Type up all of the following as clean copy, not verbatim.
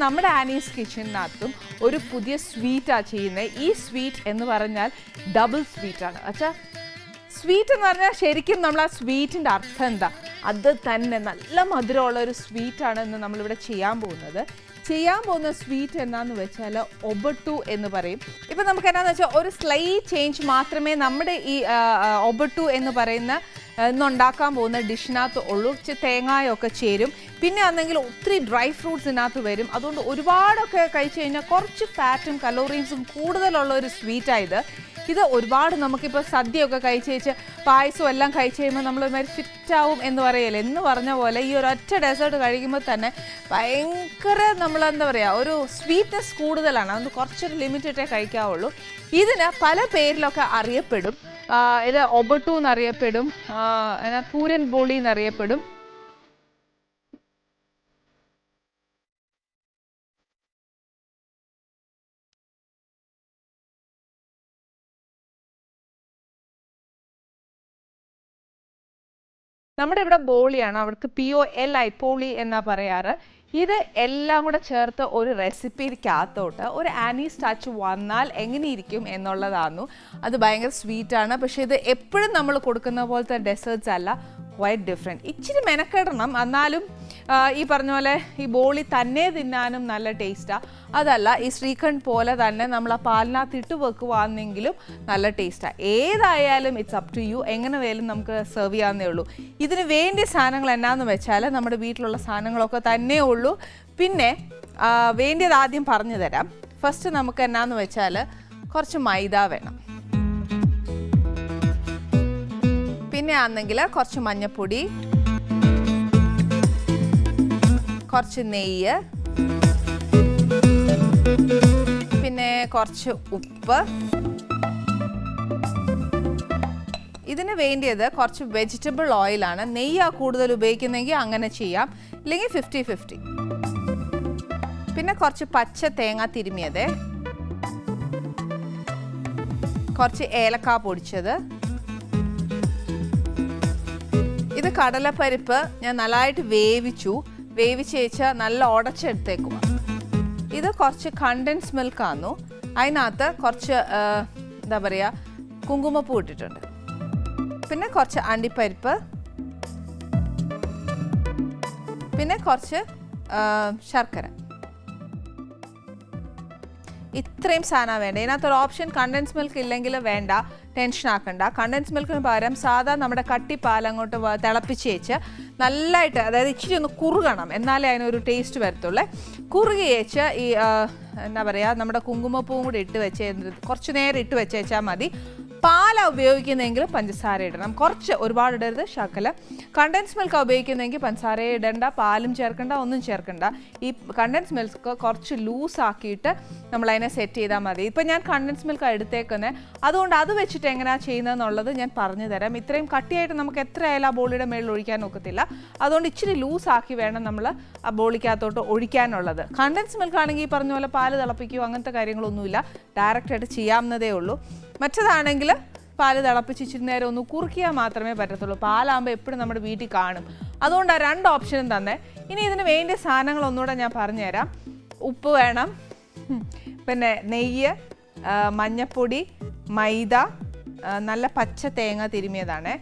നമ്മുടെ ആനീസ് കിച്ചണിനകത്തും ഒരു പുതിയ സ്വീറ്റാണ് ചെയ്യുന്നത്. ഈ സ്വീറ്റ് എന്ന് പറഞ്ഞാൽ ഡബിൾ സ്വീറ്റാണ്. അച്ഛാ, സ്വീറ്റ് എന്ന് പറഞ്ഞാൽ ശരിക്കും നമ്മൾ ആ സ്വീറ്റിൻ്റെ അർത്ഥം എന്താ? അത് തന്നെ നല്ല മധുരമുള്ള ഒരു സ്വീറ്റാണ് ഇന്ന് നമ്മളിവിടെ ചെയ്യാൻ പോകുന്ന സ്വീറ്റ് എന്നാന്ന് വെച്ചാൽ ഒബട്ടു എന്ന് പറയും. ഇപ്പം നമുക്ക് എന്നാന്ന് വെച്ചാൽ ഒരു സ്ലൈറ്റ് ചേഞ്ച് മാത്രമേ നമ്മുടെ ഈ ഒബട്ടു എന്ന് പറയുന്ന ഇന്നുണ്ടാക്കാൻ പോകുന്ന ഡിഷിനകത്ത് ഉള്ളൂ. തേങ്ങയൊക്കെ ചേരും, പിന്നെ ആണെങ്കിൽ ഒത്തിരി ഡ്രൈ ഫ്രൂട്ട്സ് ഇതിനകത്ത് വരും. അതുകൊണ്ട് ഒരുപാടൊക്കെ കഴിച്ചു കഴിഞ്ഞാൽ കുറച്ച് ഫാറ്റും കലോറീസും കൂടുതലുള്ള ഒരു സ്വീറ്റായത്. ഇത് ഒരുപാട് നമുക്കിപ്പോൾ സദ്യയൊക്കെ കഴിച്ച് പായസവും എല്ലാം കഴിച്ച് കഴിയുമ്പോൾ നമ്മളൊരുമാതിരി ഫിറ്റാവും എന്ന് പറയല്ലേ. എന്ന് പറഞ്ഞ പോലെ ഈ ഒരു ഒറ്റ ഡെസേർട്ട് കഴിക്കുമ്പോൾ തന്നെ ഭയങ്കര നമ്മളെന്താ പറയുക, ഒരു സ്വീറ്റ്നെസ് കൂടുതലാണ്. അതുകൊണ്ട് കുറച്ചൊരു ലിമിറ്റഡേ കഴിക്കാവുള്ളൂ. ഇതിന് പല പേരിലൊക്കെ അറിയപ്പെടും. ഇത് ഒബട്ടു എന്നറിയപ്പെടും, പൂരൻ ബോളി എന്നറിയപ്പെടും. നമ്മുടെ ഇവിടെ ബോളിയാണ്, അവിടുത്തെ POLI പോളി എന്നാ പറയാറ്. ഇത് എല്ലാം കൂടെ ചേർത്ത് ഒരു റെസിപ്പിക്കകത്തോട്ട് ഒരു ആനീസ് ടച്ച് വന്നാൽ എങ്ങനെയിരിക്കും എന്നുള്ളതായിരുന്നു. അത് ഭയങ്കര സ്വീറ്റാണ്. പക്ഷേ ഇത് എപ്പോഴും നമ്മൾ കൊടുക്കുന്ന പോലത്തെ ഡെസേർട്ട്സ് അല്ല, ക്വൈറ്റ് ഡിഫറെൻറ്റ്. ഇച്ചിരി മെനക്കെടണം, എന്നാലും ഈ പറഞ്ഞ പോലെ ഈ ബോളി തന്നെ തിന്നാനും നല്ല ടേസ്റ്റാണ്. അതല്ല, ഈ ശ്രീഖണ്ഡ് പോലെ തന്നെ നമ്മൾ ആ പാലിനകത്ത് ഇട്ട് വെക്കുവാണെങ്കിലും നല്ല ടേസ്റ്റാണ്. ഏതായാലും ഇറ്റ്സ് അപ് ടു യു, എങ്ങനെ വേലും നമുക്ക് സെർവ് ചെയ്യാവുന്നേ ഉള്ളൂ. ഇതിന് വേണ്ടിയ സാധനങ്ങൾ എന്നാന്ന് വെച്ചാൽ നമ്മുടെ വീട്ടിലുള്ള സാധനങ്ങളൊക്കെ തന്നെ ഉള്ളൂ. പിന്നെ വേണ്ടിയത് ആദ്യം പറഞ്ഞു തരാം. ഫസ്റ്റ് നമുക്ക് എന്നാന്ന് വെച്ചാൽ കുറച്ച് മൈദ വേണം, പിന്നെ ആണെങ്കിൽ കുറച്ച് മഞ്ഞൾപ്പൊടി, കുറച്ച് നെയ്യ്, പിന്നെ കുറച്ച് ഉപ്പ്. ഇതിന് വേണ്ടിയത് കുറച്ച് വെജിറ്റബിൾ ഓയിലാണ്. നെയ്യാ കൂടുതൽ ഉപയോഗിക്കുന്നെങ്കിൽ അങ്ങനെ ചെയ്യാം, ഇല്ലെങ്കിൽ 50-50. പിന്നെ കുറച്ച് പച്ച തേങ്ങ തിരുമിയത്, കുറച്ച് ഏലക്ക പൊടിച്ചത്. ഇത് കടലപ്പരിപ്പ് ഞാൻ നല്ലതായിട്ട് വേവിച്ച് വെച്ചാൽ നല്ല ഉടച്ചെടുത്തേക്കുക. ഇത് കുറച്ച് കണ്ടൻസ് മിൽക്കാന്നു, അതിനകത്ത് കുറച്ച് എന്താ പറയുക, കുങ്കുമപ്പൂ ഇട്ടിട്ടുണ്ട്. പിന്നെ കുറച്ച് അണ്ടിപ്പരിപ്പ്, പിന്നെ കുറച്ച് ശർക്കര. ഇത്രയും സാധനം വേണ്ട. ഇതിനകത്തൊരു ഓപ്ഷൻ കണ്ടൻസ് മിൽക്ക് ഇല്ലെങ്കിൽ വേണ്ട, ടെൻഷൻ ആക്കണ്ട. കണ്ടൻസ് മിൽക്കിന് പകരം സാധാ നമ്മുടെ കട്ടിപ്പാൽ അങ്ങോട്ട് തിളപ്പിച്ച് വെച്ച് നല്ലതായിട്ട്, അതായത് ഇച്ചിരി ഒന്ന് കുറുകണം, എന്നാലേ അതിനൊരു ടേസ്റ്റ് വരത്തുള്ളൂ. കുറുകി വെച്ച് ഈ എന്താ പറയുക, നമ്മുടെ കുങ്കുമപ്പൂവും കൂടി ഇട്ട് വെച്ച് കുറച്ച് നേരം ഇട്ട് വെച്ചാൽ മതി. പാല ഉപയോഗിക്കുന്നെങ്കിൽ പഞ്ചസാര ഇടണം, കുറച്ച്, ഒരുപാട് ഇടരുത്, ശകലം. കണ്ടൻസ് മിൽക്ക് ഉപയോഗിക്കുന്നെങ്കിൽ പഞ്ചസാര ഇടണ്ട, പാലും ചേർക്കണ്ട, ഒന്നും ചേർക്കണ്ട. ഈ കണ്ടൻസ് മിൽക്ക് കുറച്ച് ലൂസാക്കിയിട്ട് നമ്മളതിനെ സെറ്റ് ചെയ്താൽ മതി. ഇപ്പം ഞാൻ കണ്ടൻസ് മിൽക്ക് എടുത്തേക്കുന്നത്, അതുകൊണ്ട് അത് വെച്ചിട്ട് എങ്ങനെയാണ് ചെയ്യുന്നതെന്നുള്ളത് ഞാൻ പറഞ്ഞു തരാം. ഇത്രയും കട്ടിയായിട്ട് നമുക്ക് എത്രയായാലും ആ ബോളിയുടെ മേളിൽ ഒഴിക്കാൻ ഒക്കത്തില്ല. അതുകൊണ്ട് ഇച്ചിരി ലൂസാക്കി വേണം നമ്മൾ ആ ബോളിക്കകത്തോട്ട് ഒഴിക്കാനുള്ളത്. കണ്ടൻസ് മിൽക്ക് ആണെങ്കിൽ ഈ പറഞ്ഞ പോലെ പാല് തിളപ്പിക്കുകയോ അങ്ങനത്തെ കാര്യങ്ങളൊന്നുമില്ല, ഡയറക്റ്റായിട്ട് ചെയ്യാവുന്നതേ ഉള്ളൂ. മറ്റതാണെങ്കിൽ പാല് തിളപ്പിച്ച് ഇച്ചിരി നേരം ഒന്ന് കുറുക്കിയാൽ മാത്രമേ പറ്റത്തുള്ളൂ. പാലാകുമ്പോൾ എപ്പോഴും നമ്മുടെ വീട്ടിൽ കാണും. അതുകൊണ്ട് ആ രണ്ട് ഓപ്ഷനും തന്നെ. ഇനി ഇതിന് വേണ്ടിയ സാധനങ്ങൾ ഒന്നുകൂടെ ഞാൻ പറഞ്ഞുതരാം. ഉപ്പ് വേണം, പിന്നെ നെയ്യ്, മഞ്ഞൾപ്പൊടി, മൈദ, നല്ല പച്ച തേങ്ങ തിരുമിയതാണ്.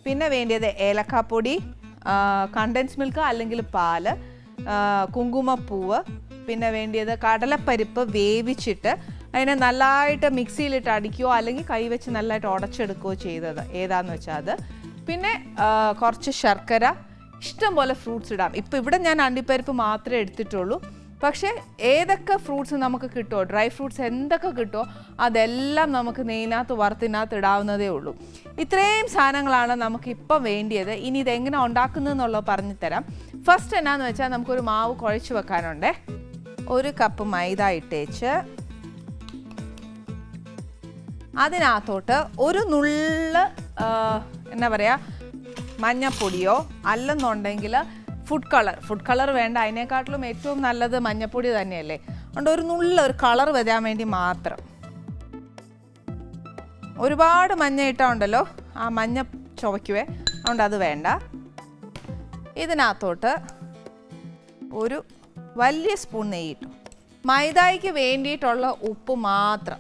പിന്നെ വേണ്ടിയത് ഏലക്കാപ്പൊടി, കണ്ടൻസ് മിൽക്ക് അല്ലെങ്കിൽ പാല്, കുങ്കുമപ്പൂവ്, പിന്നെ വേണ്ടിയത് കടലപ്പരിപ്പ് വേവിച്ചിട്ട് അതിനെ നല്ലതായിട്ട് മിക്സിയിലിട്ട് അടിക്കുകയോ അല്ലെങ്കിൽ കൈവച്ച് നല്ലതായിട്ട് ഉടച്ചെടുക്കുകയോ ചെയ്തത് ഏതാണെന്ന് വെച്ചാൽ അത്. പിന്നെ കുറച്ച് ശർക്കര, ഇഷ്ടം പോലെ ഫ്രൂട്ട്സ് ഇടാം. ഇപ്പോൾ ഇവിടെ ഞാൻ അണ്ടിപ്പരിപ്പ് മാത്രമേ എടുത്തിട്ടുള്ളൂ. പക്ഷേ ഏതൊക്കെ ഫ്രൂട്ട്സ് നമുക്ക് കിട്ടുമോ, ഡ്രൈ ഫ്രൂട്ട്സ് എന്തൊക്കെ കിട്ടുമോ അതെല്ലാം നമുക്ക് നെയ്യിനകത്ത് വറുത്തിനകത്ത് ഇടാവുന്നതേ ഉള്ളൂ. ഇത്രയും സാധനങ്ങളാണ് നമുക്കിപ്പം വേണ്ടിയത്. ഇനി ഇതെങ്ങനെ ഉണ്ടാക്കുന്നതെന്നുള്ളത് പറഞ്ഞു തരാം. ഫസ്റ്റ് എന്നാന്ന് വെച്ചാൽ നമുക്കൊരു മാവ് കുഴച്ച് വെക്കാനുണ്ട്. 1 കപ്പ് മൈദ ഇട്ടേച്ച് അതിനകത്തോട്ട് ഒരു നുള്ള് എന്നാ പറയുക, മഞ്ഞപ്പൊടിയോ അല്ലെന്നുണ്ടെങ്കിൽ ഫുഡ് കളർ വേണ്ട, അതിനേക്കാട്ടിലും ഏറ്റവും നല്ലത് മഞ്ഞപ്പൊടി തന്നെയല്ലേ. അതുകൊണ്ട് ഒരു നുള്ള ഒരു കളർ വരാൻ വേണ്ടി മാത്രം. ഒരുപാട് മഞ്ഞ ഇട്ടുണ്ടല്ലോ, ആ മഞ്ഞ ചുവയ്ക്കുവേ, അതുകൊണ്ട് അത് വേണ്ട. ഇതിനകത്തോട്ട് ഒരു വലിയ സ്പൂൺ നെയ്യ് ഇട്ടു. മൈദയ്ക്ക് വേണ്ടിയിട്ടുള്ള ഉപ്പ് മാത്രം.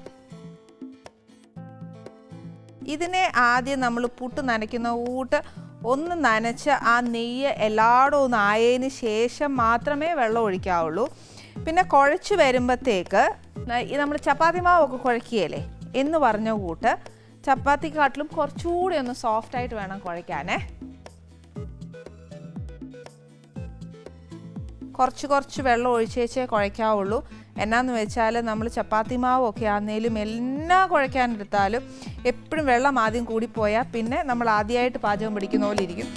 ഇതിനെ ആദ്യം നമ്മൾ പുട്ട് നനയ്ക്കുന്ന കൂട്ട് ഒന്ന് നനച്ച് ആ നെയ്യ് എല്ലായിടവും ഒന്ന് ആയതിന് ശേഷം മാത്രമേ വെള്ളം ഒഴിക്കാവുള്ളൂ. പിന്നെ കുഴച്ച് വരുമ്പോഴത്തേക്ക് നമ്മൾ ചപ്പാത്തി മാവൊക്കെ കുഴക്കുകയല്ലേ എന്ന് പറഞ്ഞ കൂട്ട് ചപ്പാത്തിക്കാട്ടിലും കുറച്ചുകൂടി ഒന്ന് സോഫ്റ്റായിട്ട് വേണം കുഴയ്ക്കാനേ. കുറച്ച് വെള്ളം ഒഴിച്ചേച്ചേ കുഴയ്ക്കാവുള്ളൂ. എന്നാന്ന് വെച്ചാൽ നമ്മൾ ചപ്പാത്തി മാവൊക്കെ ആന്നേലും എല്ലാം കുഴയ്ക്കാനെടുത്താലും എപ്പോഴും വെള്ളം ആദ്യം കൂടിപ്പോയാൽ പിന്നെ നമ്മൾ ആദ്യമായിട്ട് പാചകം പഠിക്കുന്ന പോലെ ഇരിക്കും.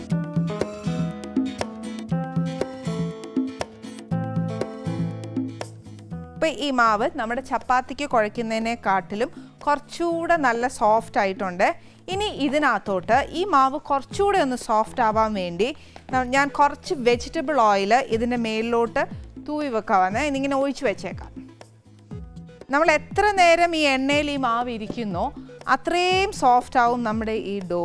ഇപ്പം ഈ മാവ് നമ്മുടെ ചപ്പാത്തിക്ക് കുഴയ്ക്കുന്നതിനെക്കാട്ടിലും കുറച്ചുകൂടെ നല്ല സോഫ്റ്റ് ആയിട്ടുണ്ട്. ഇനി ഇതിനകത്തോട്ട് ഈ മാവ് കുറച്ചുകൂടെ ഒന്ന് സോഫ്റ്റ് ആവാൻ വേണ്ടി ഞാൻ കുറച്ച് വെജിറ്റബിൾ ഓയിൽ ഇതിൻ്റെ മേലിലോട്ട് തൂവി വെക്കാമെന്ന് ഇതിങ്ങനെ ഒഴിച്ച് വെച്ചേക്കാം. നമ്മൾ എത്ര നേരം ഈ എണ്ണയിൽ ഈ മാവ് ഇരിക്കുന്നോ അത്രയും സോഫ്റ്റ് ആവും നമ്മുടെ ഈ ഡോ.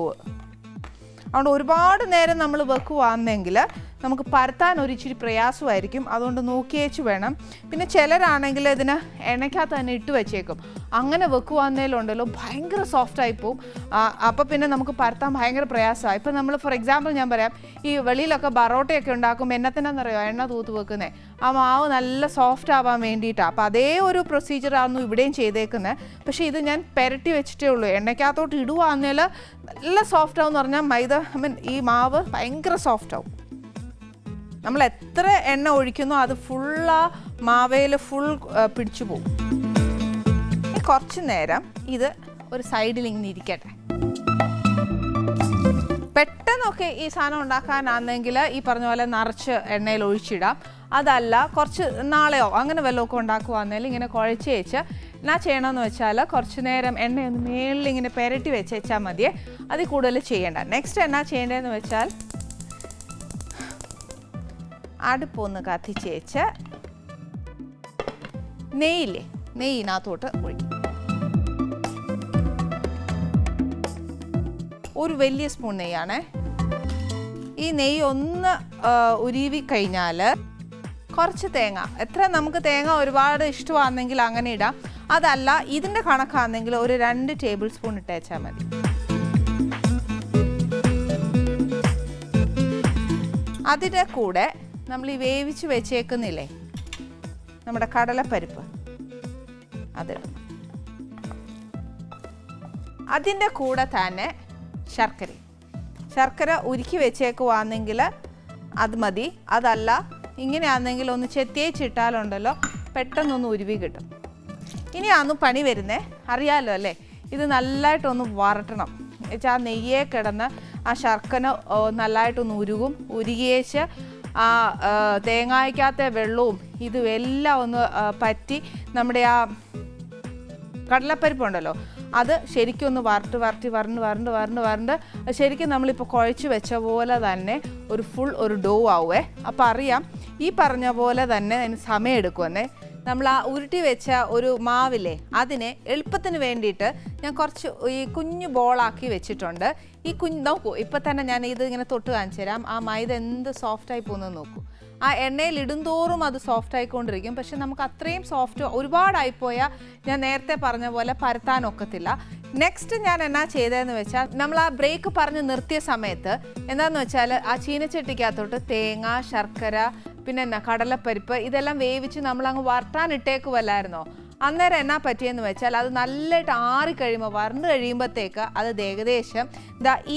അതുകൊണ്ട് ഒരുപാട് നേരം നമ്മൾ വെക്കുവാണെങ്കിൽ നമുക്ക് പരത്താൻ ഒരിച്ചിരി പ്രയാസമായിരിക്കും. അതുകൊണ്ട് നോക്കിയേച്ച് വേണം. പിന്നെ ചിലരാണെങ്കിൽ ഇതിന് എണ്ണയ്ക്കകത്ത് തന്നെ ഇട്ട് വെച്ചേക്കും. അങ്ങനെ വെക്കുവാന്നേലുണ്ടല്ലോ ഭയങ്കര സോഫ്റ്റായി പോവും. അപ്പോൾ പിന്നെ നമുക്ക് പരത്താൻ ഭയങ്കര പ്രയാസമാണ്. ഇപ്പം നമ്മൾ ഫോർ എക്സാമ്പിൾ ഞാൻ പറയാം, ഈ വെളിയിലൊക്കെ ബറോട്ടയൊക്കെ ഉണ്ടാക്കുമ്പോൾ എന്നത്തിനാണെന്നറിയോ എണ്ണ തൂത്ത് വെക്കുന്നത്, ആ മാവ് നല്ല സോഫ്റ്റ് ആവാൻ വേണ്ടിയിട്ടാണ്. അപ്പോൾ അതേ ഒരു പ്രൊസീജിയറായിരുന്നു ഇവിടെയും ചെയ്തേക്കുന്നത്. പക്ഷേ ഇത് ഞാൻ പെരട്ടി വെച്ചിട്ടേ ഉള്ളൂ. എണ്ണയ്ക്കകത്തോട്ട് ഇടുവാന്നേൽ നല്ല സോഫ്റ്റ് ആവും എന്ന് പറഞ്ഞാൽ ഈ മാവ് ഭയങ്കര സോഫ്റ്റ് ആവും. നമ്മൾ എത്ര എണ്ണ ഒഴിക്കുന്നോ അത് ഫുള്ളാ മാവയിൽ ഫുൾ പിടിച്ചു പോകും. കുറച്ച് നേരം ഇത് ഒരു സൈഡിൽ ഇങ്ങനെ ഇരിക്കട്ടെ. പെട്ടെന്നൊക്കെ ഈ സാധനം ഉണ്ടാക്കാനാണെങ്കിൽ ഈ പറഞ്ഞ പോലെ നിറച്ച് എണ്ണയിൽ ഒഴിച്ചിടാം. അതല്ല കുറച്ച് നാളെയോ അങ്ങനെ വല്ലതൊക്കെ ഉണ്ടാക്കുവാന്നേൽ ഇങ്ങനെ കുഴച്ച് വെച്ച് എന്നാ ചെയ്യണമെന്ന് വെച്ചാൽ കുറച്ച് നേരം എണ്ണയൊന്ന് മേളിൽ ഇങ്ങനെ പെരട്ടി വെച്ചാൽ മതിയേ. അതിൽ കൂടുതൽ ചെയ്യേണ്ട. നെക്സ്റ്റ് എന്നാ ചെയ്യേണ്ടതെന്ന് വെച്ചാൽ അടുപ്പൊന്ന് കത്തിച്ചേച്ച് നെയ്യിനകത്തോട്ട് ഒഴിക്കും. ഒരു വലിയ സ്പൂൺ നെയ്യാണേ. ഈ നെയ്യ് ഒന്ന് ഉരുവി കഴിഞ്ഞാൽ കുറച്ച് തേങ്ങ, എത്ര നമുക്ക് തേങ്ങ ഒരുപാട് ഇഷ്ടമാണെങ്കിൽ അങ്ങനെ ഇടാം. അതല്ല ഇതിൻ്റെ കണക്കാണെങ്കിൽ ഒരു 2 ടേബിൾ സ്പൂൺ ഇട്ടേച്ചാൽ മതി. അതിൻ്റെ കൂടെ നമ്മൾ ഈ വേവിച്ച് വെച്ചേക്കുന്നില്ലേ നമ്മുടെ കടലപ്പരിപ്പ്, അതിടണം. അതിൻ്റെ കൂടെ തന്നെ ശർക്കര ഉരുക്കി വെച്ചേക്കുവാണെങ്കിൽ അത് മതി. അതല്ല ഇങ്ങനെയാണെങ്കിൽ ഒന്ന് ചെത്തിയേച്ചിട്ടാലുണ്ടല്ലോ പെട്ടെന്നൊന്ന് ഉരുവി കിട്ടും. ഇനി അന്ന് പണി വരുന്നേ അറിയാമല്ലോ അല്ലേ. ഇത് നല്ലതായിട്ടൊന്ന് വരട്ടണം. എന്നുവെച്ചാൽ ആ നെയ്യേ കിടന്ന് ആ ശർക്കര നല്ലതായിട്ടൊന്ന് ഉരുകിയേച്ച് ആ തേങ്ങായ്ക്കകത്തെ വെള്ളവും ഇതും എല്ലാം ഒന്ന് പറ്റി നമ്മുടെ ആ കടലപ്പരിപ്പുണ്ടല്ലോ അത് ശരിക്കും ഒന്ന് വരണ്ട് ശരിക്കും നമ്മളിപ്പോൾ കുഴച്ച് വെച്ച പോലെ തന്നെ ഒരു ഡോ ആവുമേ. അപ്പോൾ അറിയാം ഈ പറഞ്ഞ പോലെ തന്നെ അതിന് സമയം എടുക്കുമെന്നേ. നമ്മൾ ആ ഉരുട്ടി വെച്ച ഒരു മാവില്ലേ അതിനെ എളുപ്പത്തിന് വേണ്ടിയിട്ട് ഞാൻ കുറച്ച് ഈ കുഞ്ഞു ബോളാക്കി വെച്ചിട്ടുണ്ട്. ഈ നോക്കൂ, ഇപ്പം തന്നെ ഞാൻ ഇത് ഇങ്ങനെ തൊട്ട് കാണിച്ചു തരാം. ആ മൈദ എന്ത് സോഫ്റ്റായി പോകുന്നത് നോക്കൂ. ആ എണ്ണയിൽ ഇടുന്തോറും അത് സോഫ്റ്റ് ആയിക്കൊണ്ടിരിക്കും. പക്ഷെ നമുക്ക് അത്രയും സോഫ്റ്റ് ഒരുപാടായിപ്പോയാൽ ഞാൻ നേരത്തെ പറഞ്ഞ പോലെ പരത്താനൊക്കത്തില്ല. നെക്സ്റ്റ് ഞാൻ എന്നാ ചെയ്തതെന്ന് വെച്ചാൽ നമ്മൾ ആ ബ്രേക്ക് പറഞ്ഞ് നിർത്തിയ സമയത്ത് എന്താണെന്ന് വെച്ചാൽ ആ ചീനച്ചട്ടിക്കകത്തോട്ട് തേങ്ങ, ശർക്കര, പിന്നെ എന്നാ കടലപ്പരിപ്പ് ഇതെല്ലാം വേവിച്ച് നമ്മളങ്ങ് വരട്ടാനിട്ടേക്കുമല്ലായിരുന്നോ. അന്നേരം എന്നാ പറ്റിയെന്ന് വെച്ചാൽ അത് നല്ലതായിട്ട് ആറിക്കഴിയുമ്പോൾ വരണ്ട് കഴിയുമ്പോഴത്തേക്ക് അത് ഏകദേശം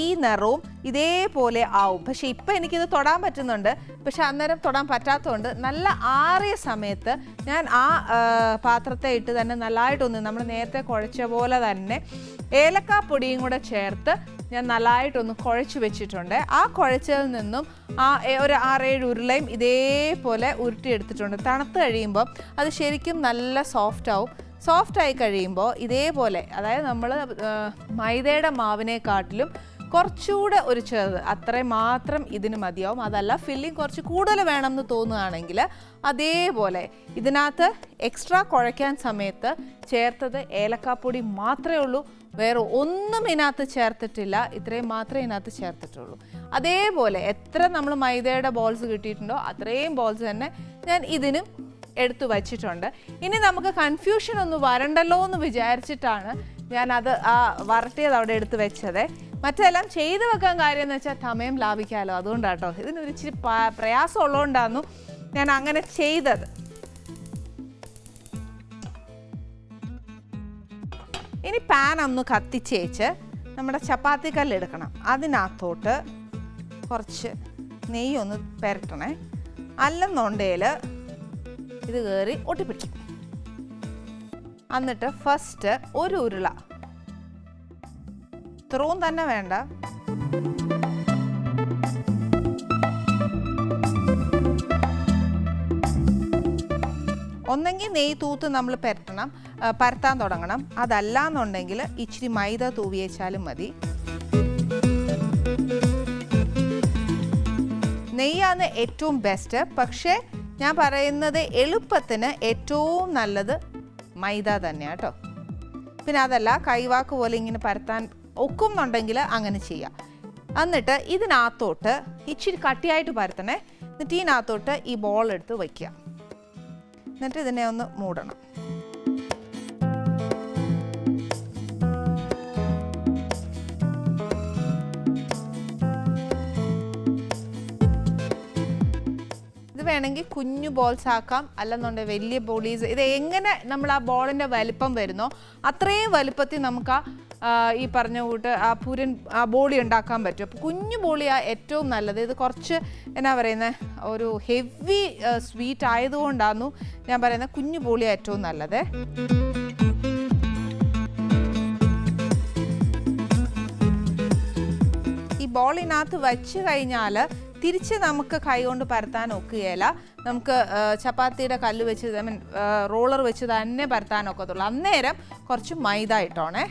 ഈ നിറവും ഇതേപോലെ ആവും. പക്ഷെ ഇപ്പം എനിക്കിത് തൊടാൻ പറ്റുന്നുണ്ട്. പക്ഷെ അന്നേരം തൊടാൻ പറ്റാത്തതുകൊണ്ട് നല്ല ആറിയ സമയത്ത് ഞാൻ ആ പാത്രത്തെ ഇട്ട് തന്നെ നല്ലതായിട്ടൊന്ന് നമ്മൾ നേരത്തെ കുഴച്ച പോലെ തന്നെ ഏലക്കാപ്പൊടിയും കൂടെ ചേർത്ത് ഞാൻ നല്ലതായിട്ടൊന്ന് കുഴച്ച് വെച്ചിട്ടുണ്ട്. ആ കുഴച്ചതിൽ നിന്നും ഒരു 6-7 ഉരുളയും ഇതേപോലെ ഉരുട്ടിയെടുത്തിട്ടുണ്ട്. തണുത്ത് കഴിയുമ്പോൾ അത് ശരിക്കും നല്ല സോഫ്റ്റായി കഴിയുമ്പോൾ ഇതേപോലെ, അതായത് നമ്മൾ മൈദയുടെ മാവിനെക്കാട്ടിലും കുറച്ചുകൂടെ ഒരു ചെറുത് അത്രയും മാത്രം ഇതിന് മതിയാവും. അതല്ല ഫില്ലിങ് കുറച്ച് കൂടുതൽ വേണമെന്ന് തോന്നുകയാണെങ്കിൽ അതേപോലെ ഇതിനകത്ത് എക്സ്ട്രാ കുഴയ്ക്കാൻ സമയത്ത് ചേർത്തത് ഏലക്കാപ്പൊടി മാത്രമേ ഉള്ളൂ. വേറെ ഒന്നും ഇതിനകത്ത് ചേർത്തിട്ടില്ല. ഇത്രയും മാത്രമേ ഇതിനകത്ത് ചേർത്തിട്ടുള്ളൂ. അതേപോലെ എത്ര നമ്മൾ മൈദയുടെ ബോൾസ് കിട്ടിയിട്ടുണ്ടോ അത്രയും ബോൾസ് തന്നെ ഞാൻ ഇതിനും എടുത്തു വച്ചിട്ടുണ്ട്. ഇനി നമുക്ക് കൺഫ്യൂഷൻ ഒന്ന് വരണ്ടല്ലോ എന്ന് വിചാരിച്ചിട്ടാണ് ഞാനത് ആ വരട്ടിയത് അവിടെ എടുത്ത് വെച്ചത്. മറ്റെല്ലാം ചെയ്തു വെക്കാൻ കാര്യം എന്ന് വെച്ചാൽ സമയം ലാഭിക്കാമല്ലോ, അതുകൊണ്ടാട്ടോ. ഇതിനൊരു ഇച്ചിരി പ്രയാസം ഉള്ളതുകൊണ്ടായിരുന്നു ഞാൻ അങ്ങനെ ചെയ്തത്. ഇനി പാൻ ഒന്ന് കത്തിച്ചേച്ച് നമ്മുടെ ചപ്പാത്തി കല്ലെടുക്കണം. അതിനകത്തോട്ട് കുറച്ച് നെയ്യൊന്ന് പുരട്ടണേ, അല്ലെന്നുണ്ടെങ്കിൽ ഇത് കയറി ഒട്ടിപ്പിടിക്കും. എന്നിട്ട് ഫസ്റ്റ് ഒരു ഉരുള, ഇത്രയും തന്നെ വേണ്ട, ഒന്നെങ്കിൽ നെയ്യ് തൂത്ത് നമ്മൾ പരത്താൻ തുടങ്ങണം. അതല്ല എന്നുണ്ടെങ്കിൽ ഇച്ചിരി മൈദ തൂവി വെച്ചാലും മതി. നെയ്യാണ് ഏറ്റവും ബെസ്റ്റ്. പക്ഷേ ഞാൻ പറയുന്നത് എളുപ്പത്തിന് ഏറ്റവും നല്ലത് മൈദ തന്നെയാണ് കേട്ടോ. പിന്നെ അതല്ല കൈവാക്ക് പോലെ ഇങ്ങനെ പരത്താൻ ഒക്കുന്നുണ്ടെങ്കിൽ അങ്ങനെ ചെയ്യാം. എന്നിട്ട് ഇതിനകത്തോട്ട് ഇച്ചിരി കട്ടിയായിട്ട് പരത്തണേ. എന്നിട്ട് ഇതിനകത്തോട്ട് ഈ ബോൾ എടുത്ത് വയ്ക്കുക. എന്നിട്ട് ഇതിനെ ഒന്ന് മൂടണം. ഇത് വേണമെങ്കിൽ കുഞ്ഞു ബോൾസ് ആക്കാം, അല്ലെന്നുണ്ടെങ്കിൽ വലിയ ബോളീസ്. ഇത് എങ്ങനെ നമ്മൾ ആ ബോളിൻ്റെ വലിപ്പം വരുന്നോ അത്രയും വലിപ്പത്തിൽ നമുക്ക് ഈ പറഞ്ഞ കൂട്ട് ആ ബോളി ഉണ്ടാക്കാൻ പറ്റും. അപ്പോൾ കുഞ്ഞു ബോളിയാണ് ഏറ്റവും നല്ലത്. ഇത് കുറച്ച് എന്നാ പറയുന്നത് ഒരു ഹെവി സ്വീറ്റ് ആയതുകൊണ്ടാണ് ഞാൻ പറയുന്നത് കുഞ്ഞു ബോളിയാണ് ഏറ്റവും നല്ലത്. ഈ ബോളിനകത്ത് വച്ച് കഴിഞ്ഞാൽ തിരിച്ച് നമുക്ക് കൈ കൊണ്ട് പരത്താൻ ഒക്കുകയില്ല. നമുക്ക് ചപ്പാത്തിയുടെ കല്ല് വെച്ച് റോളർ വെച്ച് തന്നെ പരത്താൻ ഒക്കത്തുള്ളൂ. അന്നേരം കുറച്ച് മൈദ ഇട്ടോണേ.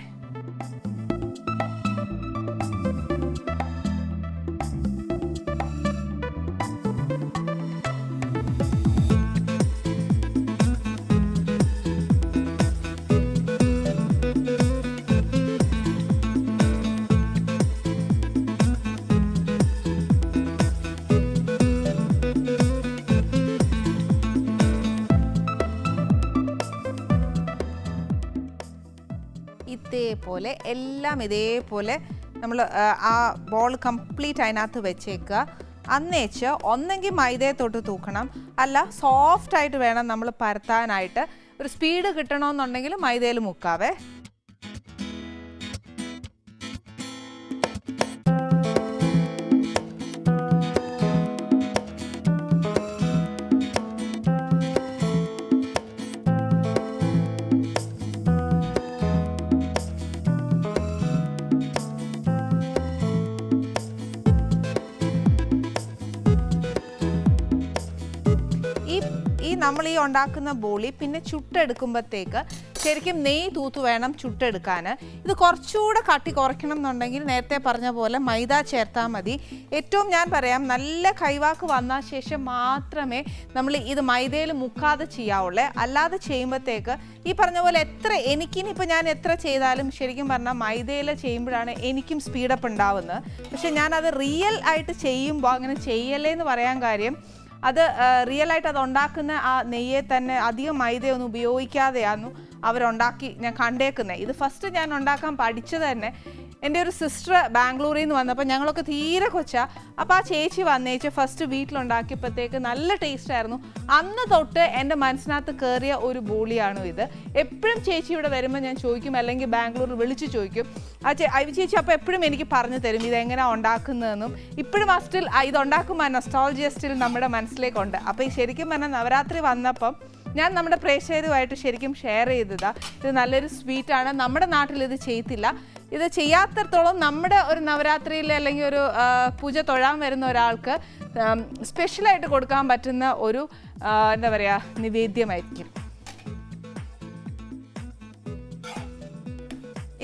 ഇതേപോലെ എല്ലാം ഇതേപോലെ നമ്മൾ ആ ബോൾ കംപ്ലീറ്റ് അതിനകത്ത് വെച്ചേക്കുക. അന്നേച്ച് ഒന്നെങ്കിൽ മൈദയെ തൊട്ട് തൂക്കണം, അല്ല സോഫ്റ്റായിട്ട് വേണം നമ്മൾ പരത്താനായിട്ട്. ഒരു സ്പീഡ് കിട്ടണമെന്നുണ്ടെങ്കിൽ മൈദയിൽ മുക്കാവേ. നമ്മൾ ഈ ഉണ്ടാക്കുന്ന ബോളി പിന്നെ ചുട്ടെടുക്കുമ്പോഴത്തേക്ക് ശരിക്കും നെയ്യ് തൂത്ത് വേണം ചുട്ടെടുക്കാൻ. ഇത് കുറച്ചുകൂടെ കട്ടി കുറയ്ക്കണം എന്നുണ്ടെങ്കിൽ നേരത്തെ പറഞ്ഞ പോലെ മൈദ ചേർത്താൽ മതി. ഏറ്റവും ഞാൻ പറയാം നല്ല കൈവാക്ക് വന്ന ശേഷം മാത്രമേ നമ്മൾ ഇത് മൈദയിൽ മുക്കാതെ ചെയ്യാവുള്ളൂ. അല്ലാതെ ചെയ്യുമ്പോഴത്തേക്ക് ഈ പറഞ്ഞ പോലെ എനിക്കിനിപ്പോൾ ഞാൻ എത്ര ചെയ്താലും ശരിക്കും പറഞ്ഞാൽ മൈദയിൽ ചെയ്യുമ്പോഴാണ് എനിക്കും സ്പീഡപ്പ് ഉണ്ടാവുന്നത്. പക്ഷെ ഞാനത് റിയൽ ആയിട്ട് ചെയ്യുമ്പോൾ അങ്ങനെ ചെയ്യല്ലേ എന്ന് പറയാൻ കാര്യം അത് റിയലായിട്ട് അത് ഉണ്ടാക്കുന്ന ആ നെയ്യെ തന്നെ അധികം മൈദയൊന്നും ഉപയോഗിക്കാതെയാണ് അവരുണ്ടാക്കി ഞാൻ കണ്ടേക്കുന്നത്. ഇത് ഫസ്റ്റ് ഞാൻ ഉണ്ടാക്കാൻ പഠിച്ചത് തന്നെ എൻ്റെ ഒരു സിസ്റ്റർ ബാംഗ്ലൂരിൽ നിന്ന് വന്നപ്പോൾ ഞങ്ങളൊക്കെ തീരെ കൊച്ചാ. അപ്പോൾ ആ ചേച്ചി വന്നേച്ച് ഫസ്റ്റ് വീട്ടിലുണ്ടാക്കിയപ്പോഴത്തേക്ക് നല്ല ടേസ്റ്റ് ആയിരുന്നു. അന്ന് തൊട്ട് എൻ്റെ മനസ്സിനകത്ത് കയറിയ ഒരു ബോളിയാണ് ഇത്. എപ്പോഴും ചേച്ചി ഇവിടെ വരുമ്പോൾ ഞാൻ ചോദിക്കും, അല്ലെങ്കിൽ ബാംഗ്ലൂരിൽ വിളിച്ച് ചോദിക്കും. ചേച്ചി അപ്പോൾ എപ്പോഴും എനിക്ക് പറഞ്ഞു തരും ഇതെങ്ങനെയാണ് ഉണ്ടാക്കുന്നതെന്നും. ഇപ്പോഴും ആ സ്റ്റിൽ ഇതുണ്ടാക്കുമ്പോൾ നൊസ്റ്റാൾജിയ സ്റ്റിൽ നമ്മുടെ മനസ്സിലേക്കുണ്ട്. അപ്പോൾ ഈ ശരിക്കും പറഞ്ഞാൽ നവരാത്രി വന്നപ്പം ഞാൻ നമ്മുടെ പ്രേക്ഷകരുമായിട്ട് ശരിക്കും ഷെയർ ചെയ്തതാണ്. ഇത് നല്ലൊരു സ്വീറ്റാണ്. നമ്മുടെ നാട്ടിൽ ഇത് ചെയ്യത്തില്ല. ഇത് ചെയ്യാത്തടത്തോളം നമ്മുടെ ഒരു നവരാത്രിയിൽ അല്ലെങ്കിൽ ഒരു പൂജ തൊഴാൻ വരുന്ന ഒരാൾക്ക് സ്പെഷ്യലായിട്ട് കൊടുക്കാൻ പറ്റുന്ന ഒരു എന്താ പറയുക നിവേദ്യമായിരിക്കും.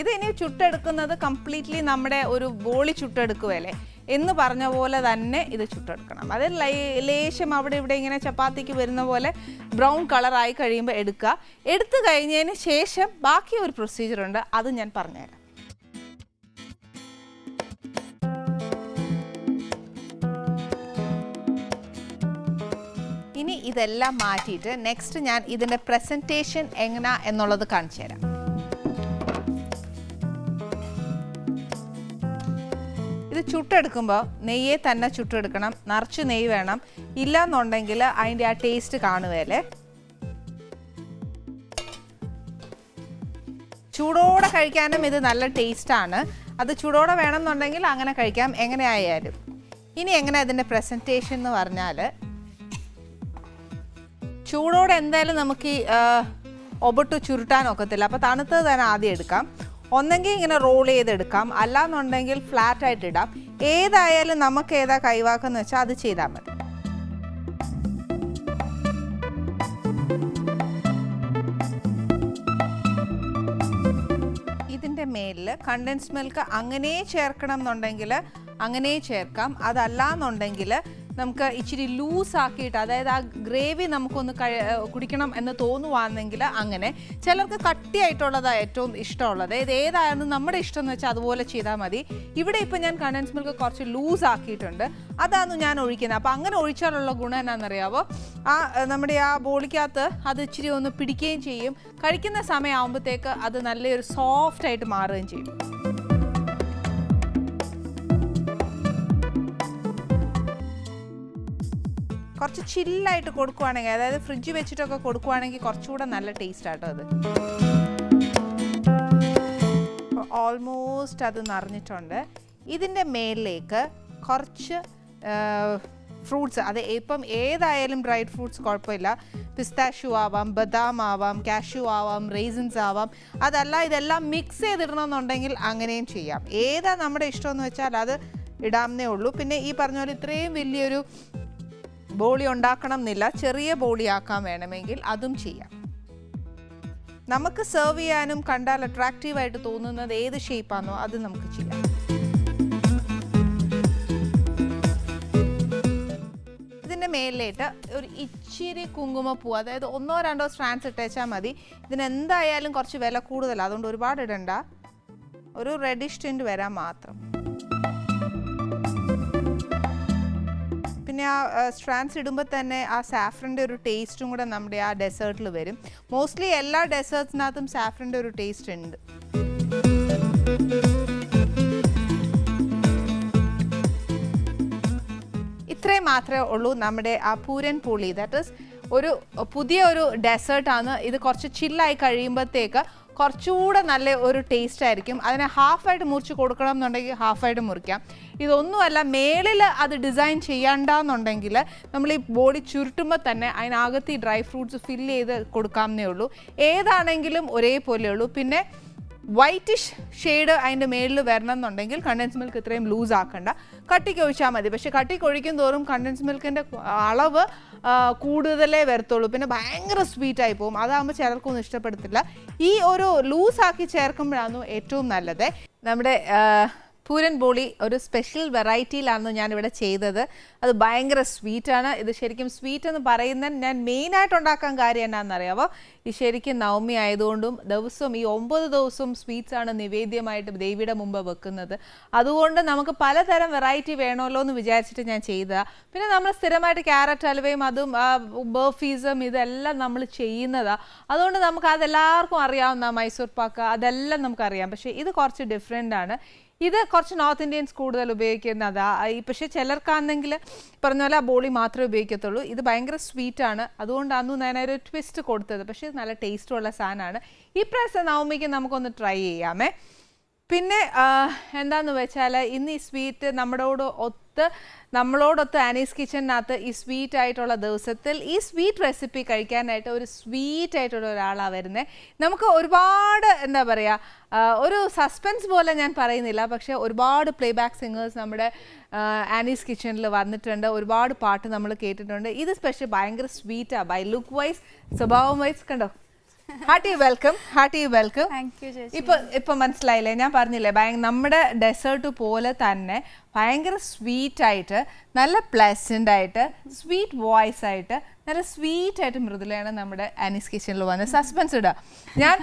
ഇത് ഇനി ചുട്ടെടുക്കുന്നത് കംപ്ലീറ്റ്ലി നമ്മുടെ ഒരു ബോളി ചുട്ടെടുക്കുകയല്ലേ എന്ന് പറഞ്ഞ പോലെ തന്നെ ഇത് ചുട്ടെടുക്കണം. അത് ലേശം അവിടെ ഇവിടെ ഇങ്ങനെ ചപ്പാത്തിക്ക് വരുന്ന പോലെ ബ്രൗൺ കളറായി കഴിയുമ്പോൾ എടുക്കുക. എടുത്തു കഴിഞ്ഞതിന് ശേഷം ബാക്കി ഒരു പ്രൊസീജിയർ ഉണ്ട്, അത് ഞാൻ പറഞ്ഞുതരാം. ഇനി ഇതെല്ലാം മാറ്റിയിട്ട് നെക്സ്റ്റ് ഞാൻ ഇതിൻ്റെ പ്രസൻറ്റേഷൻ എങ്ങനെ എന്നുള്ളത് കാണിച്ചു തരാം. ഇത് ചുട്ടെടുക്കുമ്പോൾ നെയ്യെ തന്നെ ചുട്ടെടുക്കണം, നിറച്ച് നെയ്യ് വേണം, ഇല്ലയെന്നുണ്ടെങ്കിൽ അതിൻ്റെ ആ ടേസ്റ്റ് കാണുകയല്ലേ. ചൂടോടെ കഴിക്കാനും ഇത് നല്ല ടേസ്റ്റാണ്. അത് ചൂടോടെ വേണമെന്നുണ്ടെങ്കിൽ അങ്ങനെ കഴിക്കാം, എങ്ങനെ ആയാലും. ഇനി എങ്ങനെ അതിൻ്റെ പ്രസൻറ്റേഷൻ എന്ന് പറഞ്ഞാൽ, ചൂടോടെ എന്തായാലും നമുക്ക് ഈ ഒബട്ട് ചുരുട്ടാൻ ഒക്കത്തില്ല. അപ്പോൾ തണുത്തത് തന്നെ ആദ്യം എടുക്കാം. ഒന്നെങ്കിൽ ഇങ്ങനെ റോൾ ചെയ്തെടുക്കാം, അല്ലാന്നുണ്ടെങ്കിൽ ഫ്ലാറ്റായിട്ട് ഇടാം. ഏതായാലും നമുക്ക് ഏതാ കൈവാക്കെന്ന് വെച്ചാൽ അത് ചെയ്താൽ മതി. ഇതിൻ്റെ മേലിൽ കണ്ടൻസ് മിൽക്ക് അങ്ങനെ ചേർക്കണം എന്നുണ്ടെങ്കിൽ അങ്ങനെ ചേർക്കാം. അതല്ലാന്നുണ്ടെങ്കിൽ നമുക്ക് ഇച്ചിരി ലൂസാക്കിയിട്ട്, അതായത് ആ ഗ്രേവി നമുക്കൊന്ന് കുടിക്കണം എന്ന് തോന്നുവാണെങ്കിൽ അങ്ങനെ. ചിലർക്ക് കട്ടിയായിട്ടുള്ളതാണ് ഏറ്റവും ഇഷ്ടമുള്ളത്. ഇത് ഏതായാലും നമ്മുടെ ഇഷ്ടം എന്ന് വെച്ചാൽ അതുപോലെ ചെയ്താൽ മതി. ഇവിടെ ഇപ്പോൾ ഞാൻ കണ്ടൻസ് മിൽക്ക് കുറച്ച് ലൂസാക്കിയിട്ടുണ്ട്, അതാണ് ഞാൻ ഒഴിക്കുന്നത്. അപ്പോൾ അങ്ങനെ ഒഴിച്ചാലുള്ള ഗുണം എന്നാണെന്നറിയാവോ, നമ്മുടെ ആ ബോളിക്കകത്ത് അത് ഇച്ചിരി ഒന്ന് പിടിക്കുകയും ചെയ്യും. കഴിക്കുന്ന സമയമാകുമ്പോഴത്തേക്ക് അത് നല്ലൊരു സോഫ്റ്റായിട്ട് മാറുകയും ചെയ്യും. കുറച്ച് ചില്ലായിട്ട് കൊടുക്കുവാണെങ്കിൽ, അതായത് ഫ്രിഡ്ജ് വെച്ചിട്ടൊക്കെ കൊടുക്കുവാണെങ്കിൽ കുറച്ചുകൂടെ നല്ല ടേസ്റ്റ് ആട്ടോ അത്. ഓൾമോസ്റ്റ് അത് നിറഞ്ഞിട്ടുണ്ട്. ഇതിൻ്റെ മേലിലേക്ക് കുറച്ച് ഫ്രൂട്ട്സ്, അത് ഇപ്പം ഏതായാലും ഡ്രൈഡ് ഫ്രൂട്ട്സ് കുഴപ്പമില്ല. പിസ്താഷ്യൂ ആവാം, ബദാം ആവാം, കാഷ്യൂ ആവാം, റേസിൻസ് ആവാം. അതല്ല ഇതെല്ലാം മിക്സ് ചെയ്തിടണമെന്നുണ്ടെങ്കിൽ അങ്ങനെയും ചെയ്യാം. ഏതാ നമ്മുടെ ഇഷ്ടമെന്ന് വെച്ചാൽ അത് ഇടാമെന്നേ ഉള്ളൂ. പിന്നെ ഈ പറഞ്ഞ പോലെ ഇത്രയും വലിയൊരു ബോളി ഉണ്ടാക്കണം എന്നില്ല, ചെറിയ ബോളി ആക്കാൻ വേണമെങ്കിൽ അതും ചെയ്യാം. നമുക്ക് സെർവ് ചെയ്യാനും കണ്ടാൽ അട്രാക്റ്റീവായിട്ട് തോന്നുന്നത് ഏത് ഷേപ്പാണോ അത് നമുക്ക് ചെയ്യാം. ഇതിൻ്റെ മേലിലേട്ട് ഒരു ഇച്ചിരി കുങ്കുമപ്പൂ, അതായത് 1-2 സ്ട്രാൻഡ്സ് ഇട്ടേച്ചാൽ മതി. ഇതിനെന്തായാലും കുറച്ച് വില കൂടുതലാണ്, അതുകൊണ്ട് ഒരുപാട് ഇടണ്ട. ഒരു റെഡിഷ് ടിൻറ്റ് വരാൻ മാത്രം. പിന്നെ ആ സ്ട്രാൻഡ്സ് ഇടുമ്പോൾ തന്നെ ആ സാഫ്രൻ്റെ ഒരു ടേസ്റ്റും കൂടെ നമ്മുടെ ആ ഡെസേർട്ടിൽ വരും. മോസ്റ്റ്ലി എല്ലാ ഡെസേർട്ട്സിനകത്തും സാഫ്രൻ്റെ ഒരു ടേസ്റ്റ് ഉണ്ട്. ഇത്രയും മാത്രമേ ഉള്ളൂ നമ്മുടെ ആ പൂരൻ പോളി. ദാറ്റ് ഈസ് ഒരു പുതിയൊരു ഡെസേർട്ടാണ് ഇത്. കുറച്ച് ചില്ലായി കഴിയുമ്പോഴത്തേക്ക് കുറച്ചുകൂടെ നല്ല ഒരു ടേസ്റ്റ് ആയിരിക്കും. അതിനെ ഹാഫായിട്ട് മുറിച്ച് കൊടുക്കണം എന്നുണ്ടെങ്കിൽ ഹാഫായിട്ട് മുറിക്കാം. ഇതൊന്നുമല്ല, മേളിൽ അത് ഡിസൈൻ ചെയ്യണ്ടെന്നുണ്ടെങ്കിൽ നമ്മൾ ഈ ബോഡി ചുരുട്ടുമ്പോൾ തന്നെ അതിനകത്ത് ഈ ഡ്രൈ ഫ്രൂട്ട്സ് ഫില്ല് ചെയ്ത് കൊടുക്കാമെന്നേ ഉള്ളൂ. ഏതാണെങ്കിലും ഒരേപോലെ ഉള്ളൂ. പിന്നെ വൈറ്റിഷ് ഷെയ്ഡ് അതിൻ്റെ മേളിൽ വരണം എന്നുണ്ടെങ്കിൽ കണ്ടൻസ് മിൽക്ക് ഇത്രയും ലൂസ് ആക്കണ്ട, കട്ടിക്ക് ഒഴിച്ചാൽ മതി. പക്ഷേ കട്ടിക്ക് ഒഴിക്കും തോറും കണ്ടൻസ് മിൽക്കിൻ്റെ അളവ് കൂടുതലേ വരത്തുള്ളൂ. പിന്നെ ഭയങ്കര സ്വീറ്റായി പോകും. അതാകുമ്പോൾ ചിലർക്കൊന്നും ഇഷ്ടപ്പെടത്തില്ല. ഈ ഒരു ലൂസാക്കി ചേർക്കുമ്പോഴാണ് ഏറ്റവും നല്ലത്. നമ്മുടെ പൂരൻ ബോളി ഒരു സ്പെഷ്യൽ വെറൈറ്റിയിലാണ് ഞാനിവിടെ ചെയ്തത്. അത് ഭയങ്കര സ്വീറ്റാണ്. ഇത് ശരിക്കും സ്വീറ്റ് എന്ന് പറയുന്നത് ഞാൻ മെയിനായിട്ട് ഉണ്ടാക്കാൻ കാര്യം എന്നാണെന്നറിയാമോ, ഈ ശരിക്കും നവമി ആയതുകൊണ്ടും ദിവസവും ഈ 9 ദിവസവും സ്വീറ്റ്സാണ് നിവേദ്യമായിട്ട് ദേവിയുടെ മുമ്പ് വെക്കുന്നത്. അതുകൊണ്ട് നമുക്ക് പലതരം വെറൈറ്റി വേണമല്ലോ എന്ന് വിചാരിച്ചിട്ട് ഞാൻ ചെയ്തതാണ്. പിന്നെ നമ്മൾ സ്ഥിരമായിട്ട് ക്യാരറ്റ് ഹൽവയും അതും ബർഫീസും ഇതെല്ലാം നമ്മൾ ചെയ്യുന്നതാണ്. അതുകൊണ്ട് നമുക്ക് അതെല്ലാവർക്കും അറിയാവുന്ന മൈസൂർ പാക്ക് അതെല്ലാം നമുക്കറിയാം. പക്ഷേ ഇത് കുറച്ച് ഡിഫറെൻ്റ് ആണ്. ഇത് കുറച്ച് നോർത്ത് ഇന്ത്യൻസ് കൂടുതൽ ഉപയോഗിക്കുന്നതാണ്. പക്ഷേ ചിലർക്കാണെങ്കിൽ പറഞ്ഞ പോലെ ആ ബോളി മാത്രമേ ഉപയോഗിക്കത്തുള്ളൂ. ഇത് ഭയങ്കര സ്വീറ്റാണ്, അതുകൊണ്ടാണ് ഞാനൊരു ട്വിസ്റ്റ് കൊടുത്തത്. പക്ഷേ ഇത് നല്ല ടേസ്റ്റുള്ള സാധനമാണ്. ഈ പ്രാവശ്യം നവമിക്ക് നമുക്കൊന്ന് ട്രൈ ചെയ്യാമേ. പിന്നെ എന്താണെന്ന് വെച്ചാൽ ഇന്ന് ഈ സ്വീറ്റ് നമ്മളോടൊത്ത് ആനീസ് കിച്ചണിനകത്ത് ഈ സ്വീറ്റ് ആയിട്ടുള്ള ദിവസത്തിൽ ഈ സ്വീറ്റ് റെസിപ്പി കഴിക്കാനായിട്ട് ഒരു സ്വീറ്റ് ആയിട്ടുള്ള ഒരാളാണ് വരുന്നത്. നമുക്ക് ഒരുപാട് എന്താ പറയുക, ഒരു സസ്പെൻസ് പോലെ ഞാൻ പറയുന്നില്ല, പക്ഷേ ഒരുപാട് പ്ലേ ബാക്ക് സിംഗേഴ്സ് നമ്മുടെ ആനീസ് കിച്ചണിൽ വന്നിട്ടുണ്ട്. ഒരുപാട് പാട്ട് നമ്മൾ കേട്ടിട്ടുണ്ട്. ഇത് സ്പെഷ്യൽ ഭയങ്കര സ്വീറ്റാണ്. ബൈ ലുക്ക് വൈസ്, സ്വഭാവം വൈസ് കണ്ടോ. Hearty welcome, hearty welcome. ഇപ്പൊ മനസ്സിലായില്ലേ, ഞാൻ പറഞ്ഞില്ലേ നമ്മുടെ ഡെസേർട്ട് പോലെ തന്നെ ഭയങ്കര സ്വീറ്റ് ആയിട്ട്, നല്ല പ്ലസന്റ് ആയിട്ട്, സ്വീറ്റ് വോയിസ് ആയിട്ട് നല്ല സ്വീറ്റ് ആയിട്ട് മൃദുലയാണ് നമ്മുടെ ആനീസ് കിച്ചണിൽ വന്നത്. സസ്പെൻസ് ഇടുക. ഞാൻ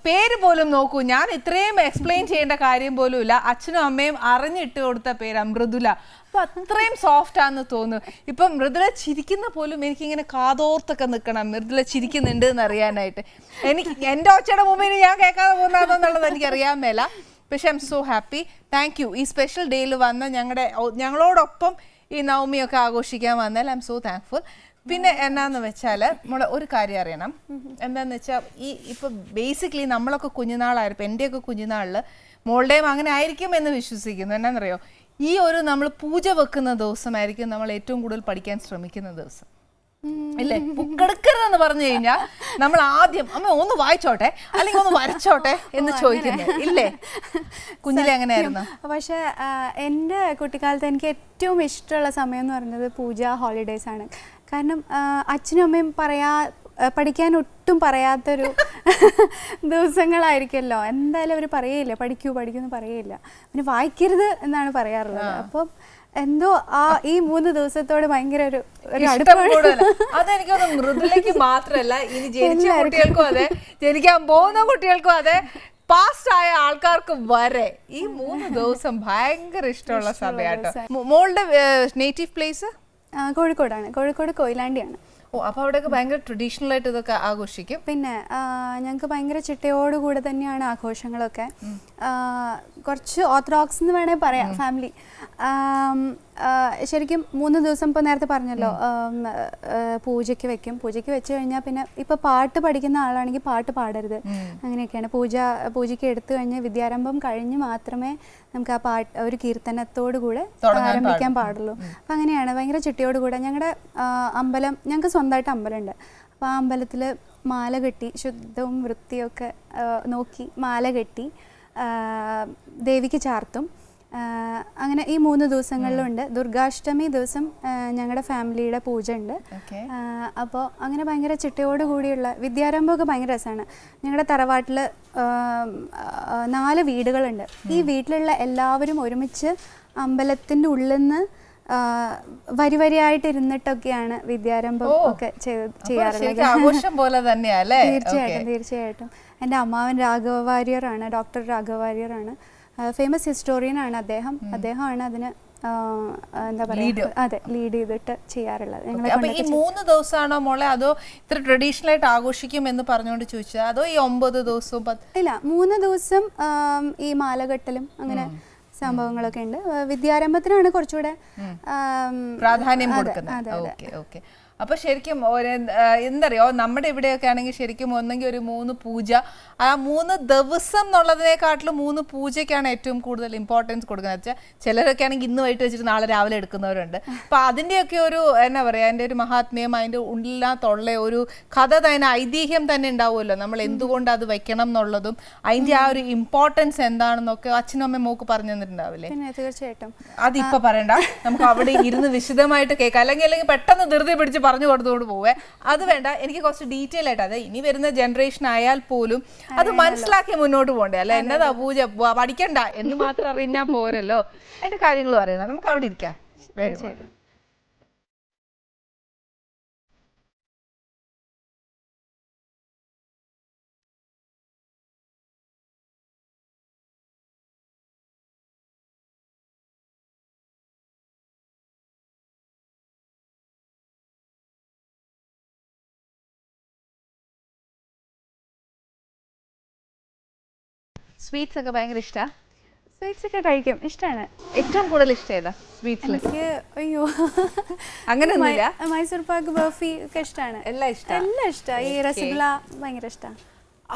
പേര് പോലും നോക്കൂ, ഞാൻ ഇത്രയും എക്സ്പ്ലെയിൻ ചെയ്യേണ്ട കാര്യം പോലും ഇല്ല. അച്ഛനും അമ്മയും അറിഞ്ഞിട്ട് കൊടുത്ത പേരാ മൃദുല. അപ്പൊ അത്രയും സോഫ്റ്റ് ആണെന്ന് തോന്നുന്നു. ഇപ്പൊ മൃദുല ചിരിക്കുന്ന പോലും എനിക്കിങ്ങനെ കാതോർത്തൊക്കെ നിൽക്കണം മൃദുല ചിരിക്കുന്നുണ്ട് എന്ന് അറിയാനായിട്ട്. എനിക്ക് എൻ്റെ ഒച്ചയുടെ മുമ്പിൽ ഞാൻ കേൾക്കാതെ പോകുന്നതെന്നുള്ളത് എനിക്ക് അറിയാൻ മേല. പക്ഷെ I M so happy. Thank you. ഈ സ്പെഷ്യൽ ഡേയിൽ വന്ന് ഞങ്ങളോടൊപ്പം ഈ നവമിയൊക്കെ ആഘോഷിക്കാൻ വന്നാൽ ഐ എം സോ താങ്ക്ഫുൾ. പിന്നെ എന്നാന്ന് വെച്ചാൽ നമ്മളെ ഒരു കാര്യം അറിയണം. എന്താന്ന് വെച്ചാൽ ഇപ്പൊ ബേസിക്കലി നമ്മളൊക്കെ കുഞ്ഞുനാളായിരുന്നു. എൻ്റെയൊക്കെ കുഞ്ഞുനാളിൽ മോളുടെയും അങ്ങനെ ആയിരിക്കും എന്ന് വിശ്വസിക്കുന്നു. എന്നാന്നറിയോ, ഈ ഒരു നമ്മൾ പൂജ വെക്കുന്ന ദിവസമായിരിക്കും നമ്മൾ ഏറ്റവും കൂടുതൽ പഠിക്കാൻ ശ്രമിക്കുന്ന ദിവസം, ഇല്ലേ? ബുക്കെടുക്കരുതെന്ന് പറഞ്ഞു കഴിഞ്ഞാൽ നമ്മൾ ആദ്യം അമ്മ ഒന്ന് വായിച്ചോട്ടെ അല്ലെങ്കിൽ ഒന്ന് വരച്ചോട്ടെ എന്ന് ചോദിക്കുന്നത്, ഇല്ലേ? കുഞ്ഞിലെ അങ്ങനെയായിരുന്നു. പക്ഷെ എൻ്റെ കുട്ടിക്കാലത്ത് എനിക്ക് ഏറ്റവും ഇഷ്ടമുള്ള സമയം എന്ന് പറയുന്നത് പൂജ ഹോളിഡേയ്സ് ആണ്. കാരണം അച്ഛനും അമ്മയും പഠിക്കാൻ ഒട്ടും പറയാത്തൊരു ദിവസങ്ങളായിരിക്കുമല്ലോ. എന്തായാലും അവർ പറയില്ല പഠിക്കൂ എന്ന് പറയില്ല, പിന്നെ വായിക്കരുത് എന്നാണ് പറയാറുള്ളത്. അപ്പം എന്തോ ഈ 3 ദിവസത്തോട് ഭയങ്കര ഒരു അതെനിക്ക് മൃദുലയ്ക്ക് മാത്രല്ല, ഇനി ജനിച്ച കുട്ടികൾക്കും അതെ, ജനിക്കാൻ പോകുന്ന കുട്ടികൾക്കും അതെ, പാസ്റ്റ് ആയ ആൾക്കാർക്ക് വരെ ഈ 3 ദിവസം ഭയങ്കര ഇഷ്ടമുള്ള സമയമാട്ടോ. മോളുടെ നേറ്റീവ് പ്ലേസ് കോഴിക്കോടാണ്. കോഴിക്കോട് കൊയിലാണ്ടിയാണ്. ഓ, അപ്പോൾ അവിടെയൊക്കെ ഭയങ്കര ട്രഡീഷണൽ ആയിട്ട് ഇതൊക്കെ ആഘോഷിക്കും. പിന്നെ ഞങ്ങൾക്ക് ഭയങ്കര ചിട്ടയോടുകൂടെ തന്നെയാണ് ആഘോഷങ്ങളൊക്കെ. കുറച്ച് ഓർത്തഡോക്സ് എന്ന് വേണേൽ പറയാം ഫാമിലി. ശരിക്കും 3 ദിവസം ഇപ്പോൾ നേരത്തെ പറഞ്ഞല്ലോ, പൂജയ്ക്ക് വെക്കും. പൂജയ്ക്ക് വെച്ച് കഴിഞ്ഞാൽ പിന്നെ ഇപ്പോൾ പാട്ട് പഠിക്കുന്ന ആളാണെങ്കിൽ പാട്ട് പാടരുത്, അങ്ങനെയൊക്കെയാണ്. പൂജയ്ക്ക് എടുത്തു കഴിഞ്ഞ് വിദ്യാരംഭം കഴിഞ്ഞ് മാത്രമേ നമുക്ക് ആ ഒരു കീർത്തനത്തോടു കൂടെ ആരംഭിക്കാൻ പാടുള്ളൂ. അപ്പം അങ്ങനെയാണ് ഭയങ്കര ചിട്ടയോടുകൂടെ. ഞങ്ങളുടെ അമ്പലം, ഞങ്ങൾക്ക് സ്വന്തമായിട്ട് അമ്പലമുണ്ട്. അപ്പോൾ ആ അമ്പലത്തിൽ മാല കെട്ടി ശുദ്ധവും വൃത്തിയൊക്കെ നോക്കി മാല കെട്ടി ദേവിക്ക് ചാർത്തും. അങ്ങനെ ഈ 3 ദിവസങ്ങളിലുണ്ട്. ദുർഗാഷ്ടമി ദിവസം ഞങ്ങളുടെ ഫാമിലിയുടെ പൂജ ഉണ്ട്. അപ്പോൾ അങ്ങനെ ഭയങ്കര ചിട്ടയോട് കൂടിയുള്ള വിദ്യാരംഭമൊക്കെ ഭയങ്കര രസമാണ്. ഞങ്ങളുടെ തറവാട്ടിൽ 4 വീടുകളുണ്ട്. ഈ വീട്ടിലുള്ള എല്ലാവരും ഒരുമിച്ച് അമ്പലത്തിൻ്റെ ഉള്ളിൽ നിന്ന് വരിവരിയായിട്ട് ഇരുന്നിട്ടൊക്കെയാണ് വിദ്യാരംഭം ഒക്കെ ചെയ്യാറുള്ളത്. തീർച്ചയായിട്ടും. എൻ്റെ അമ്മാവൻ രാഘവ വാര്യറാണ്, ഡോക്ടർ രാഘവ വാര്യറാണ്. ഫേമസ് ഹിസ്റ്റോറിയനാണ് അദ്ദേഹം. അദ്ദേഹമാണ് അതിന് എന്താ പറയുക, അതെ, ലീഡ് ചെയ്തിട്ട് ചെയ്യാറുള്ളത്. ഈ 3 ദിവസമാണോ മോളെ, അതോ ഇത്ര ട്രഡീഷണൽ ആയിട്ട് ആഘോഷിക്കും എന്ന് പറഞ്ഞുകൊണ്ട് ചോദിച്ചത്, അതോ ഈ 9 ദിവസവും? ഇല്ല, 3 ദിവസം ഈ മാലകെട്ടലും അങ്ങനെ സംഭവങ്ങളൊക്കെ ഉണ്ട്. വിദ്യാരംഭത്തിനാണ് കുറച്ചുകൂടെ പ്രാധാന്യം കൊടുക്കുന്നത്. അപ്പൊ ശരിക്കും എന്തറിയോ, നമ്മുടെ ഇവിടെയൊക്കെ ആണെങ്കിൽ ശരിക്കും ഒന്നെങ്കിൽ ഒരു 3 പൂജ, ആ 3 ദിവസം എന്നുള്ളതിനെക്കാട്ടിലും 3 പൂജയ്ക്കാണ് ഏറ്റവും കൂടുതൽ ഇമ്പോർട്ടൻസ് കൊടുക്കുന്നത്. വെച്ചാൽ ചിലരൊക്കെ ആണെങ്കിൽ ഇന്ന് വൈകിട്ട് വെച്ചിട്ട് നാളെ രാവിലെ എടുക്കുന്നവരുണ്ട്. അപ്പൊ അതിൻ്റെയൊക്കെ ഒരു എന്നാ പറയാ, അതിൻ്റെ ഒരു മഹാത്മ്യം, അതിൻ്റെ ഉള്ളിനകത്തുള്ള ഒരു കഥ തന്നെ, ഐതിഹ്യം തന്നെ ഉണ്ടാവുമല്ലോ. നമ്മൾ എന്തുകൊണ്ട് അത് വെക്കണം എന്നുള്ളതും അതിൻ്റെ ആ ഒരു ഇമ്പോർട്ടൻസ് എന്താണെന്നൊക്കെ അച്ഛനും അമ്മയും മോക്ക് പറഞ്ഞു തന്നിട്ടുണ്ടാവില്ലേ? തീർച്ചയായിട്ടും. അതിപ്പോ പറയണ്ട, നമുക്ക് അവിടെ ഇരുന്ന് വിശദമായിട്ട് കേൾക്കാം. അല്ലെങ്കിൽ പെട്ടെന്ന് ധൃതി പിടിച്ച് പറഞ്ഞു കൊടുത്തോണ്ട് പോവേ, അത് വേണ്ട. എനിക്ക് കുറച്ച് ഡീറ്റെയിൽ ആയിട്ട്, അതെ ഇനി വരുന്ന ജനറേഷൻ ആയാൽ പോലും അത് മനസ്സിലാക്കി മുന്നോട്ട് പോകണ്ടേ. അല്ല എന്നതാ പൂജ പഠിക്കണ്ട എന്ന് മാത്രം അറിഞ്ഞാൽ പോരല്ലോ, അതിന്റെ കാര്യങ്ങൾ പറയണം. നമുക്ക് അവിടെ ഇരിക്കാം. സ്വീറ്റ്സ് ഒക്കെ ഭയങ്കര ഇഷ്ടമാണ്. സ്വീറ്റ്സ് ഒക്കെ കഴിക്കും, ഇഷ്ടമാണ്. ഏറ്റവും കൂടുതൽ ഇഷ്ടം ഏതാ സ്വീറ്റ്സിൽ? അയ്യോ, അങ്ങനെ മൈസൂർ പാക്ക്, ബർഫി ഒക്കെ ഇഷ്ടമാണ്. എല്ലാം ഇഷ്ടമാണ്. ഈ രസഗുള ഭയങ്കര ഇഷ്ടമാണ്.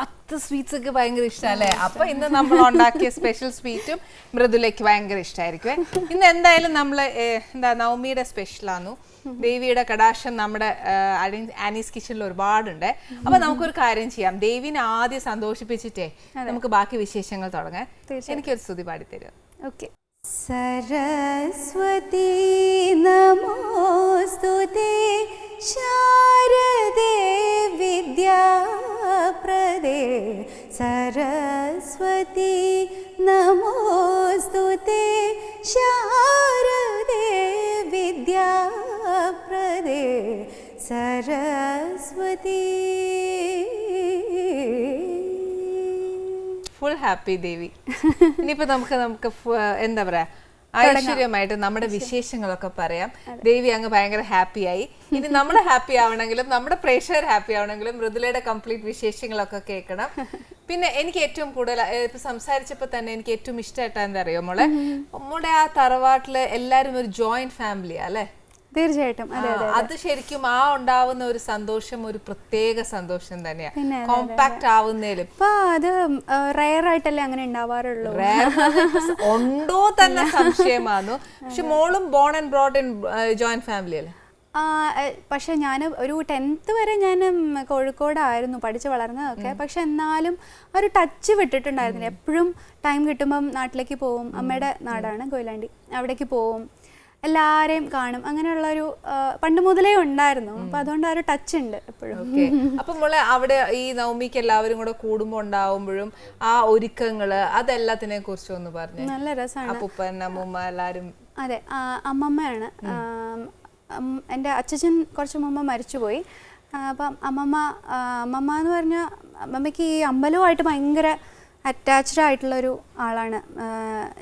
അത്ര സ്വീറ്റ്സ് ഒക്കെ ഭയങ്കര ഇഷ്ടമല്ലേ? അപ്പൊ ഇന്ന് നമ്മൾ ഉണ്ടാക്കിയ സ്പെഷ്യൽ സ്വീറ്റും മൃദുലയ്ക്ക് ഭയങ്കര ഇഷ്ടമായിരിക്കും. ഇന്ന് എന്തായാലും നമ്മൾ നവമിയുടെ സ്പെഷ്യലാന്നു. ദേവിയുടെ കടാക്ഷം നമ്മുടെ ആനീസ് കിച്ചണിൽ ഒരുപാടുണ്ട്. അപ്പൊ നമുക്കൊരു കാര്യം ചെയ്യാം, ദേവിനെ ആദ്യം സന്തോഷിപ്പിച്ചിട്ടേ നമുക്ക് ബാക്കി വിശേഷങ്ങൾ തുടങ്ങാം. എനിക്കൊരു സ്തുതി പാടിത്തരും. ഓക്കെ. സരസ്വതി നമോസ്തുതേ ശാരദേ വിദ്യാപ്രദേ സരസ്വതി നമോസ്തുതേ ശാരദേ വിദ്യാപ്രദേ സരസ്വതി. ഫുൾ ഹാപ്പി ദേവി. ഇനിയിപ്പോ നമുക്ക് എന്താ പറയാ, ഐശ്വര്യമായിട്ട് നമ്മുടെ വിശേഷങ്ങളൊക്കെ പറയാം. ദേവി അങ്ങ് ഭയങ്കര ഹാപ്പിയായി. ഇനി നമ്മൾ ഹാപ്പി ആവണമെങ്കിലും നമ്മുടെ പ്രേക്ഷകർ ഹാപ്പി ആവണമെങ്കിലും മൃദുലയുടെ കംപ്ലീറ്റ് വിശേഷങ്ങളൊക്കെ കേൾക്കണം. പിന്നെ എനിക്ക് ഏറ്റവും കൂടുതൽ ഇപ്പൊ സംസാരിച്ചപ്പോ തന്നെ എനിക്ക് ഏറ്റവും ഇഷ്ടമായിട്ടാ എന്താ അറിയോ മോളെ, നമ്മുടെ ആ തറവാട്ടില് എല്ലാരും ഒരു ജോയിന്റ് ഫാമിലിയാ അല്ലെ? തീർച്ചയായിട്ടും. അത് ശരിക്കും ആ ഉണ്ടാവുന്ന ഒരു സന്തോഷം ഒരു പ്രത്യേക സന്തോഷം തന്നെയാണ്, കോമ്പാക്ട് ആവുന്നതിലും. ഇപ്പൊ അത് റയർ ആയിട്ടല്ലേ അങ്ങനെ ഉണ്ടാവാറുള്ളൂ. ഉണ്ടോ തന്നെ സംശയമാണു. പക്ഷെ മോളും born and brought in joint family അല്ലേ? പക്ഷെ ഞാൻ ഒരു 10th വരെ ഞാൻ കോഴിക്കോടായിരുന്നു പഠിച്ച് വളർന്നതൊക്കെ. പക്ഷെ എന്നാലും ഒരു ടച്ച് വിട്ടിട്ടുണ്ടായിരുന്നില്ല. എപ്പോഴും ടൈം കിട്ടുമ്പം നാട്ടിലേക്ക് പോവും. അമ്മയുടെ നാടാണ് കൊയിലാണ്ടി, അവിടേക്ക് പോവും, എല്ലാരെയും കാണും. അങ്ങനെയുള്ളൊരു പണ്ട് മുതലേ ഉണ്ടായിരുന്നു. അപ്പൊ അതുകൊണ്ട് ആ ഒരു ടച്ച് ഉണ്ട് എപ്പോഴും. അപ്പൊ മോളെ അവിടെ ഈ നവമിക്ക് എല്ലാവരും കൂടെ കൂടുമ്പോ ഉണ്ടാവുമ്പോഴും ആ ഒരുക്കങ്ങള് അതെല്ലാത്തിനെ കുറിച്ച് ഒന്ന് പറഞ്ഞു. നല്ല രസമാണ്. അപ്പൂപ്പൻ അമ്മൂമ്മ എല്ലാരും. അതെ, അമ്മമ്മയാണ്. എൻ്റെ അച്ഛൻ കുറച്ച് മുമ്പ് മരിച്ചുപോയി. അപ്പം അമ്മമ്മ എന്ന് പറഞ്ഞാൽ അമ്മമ്മയ്ക്ക് ഈ അമ്പലവുമായിട്ട് ഭയങ്കര അറ്റാച്ച്ഡ് ആയിട്ടുള്ളൊരു ആളാണ്.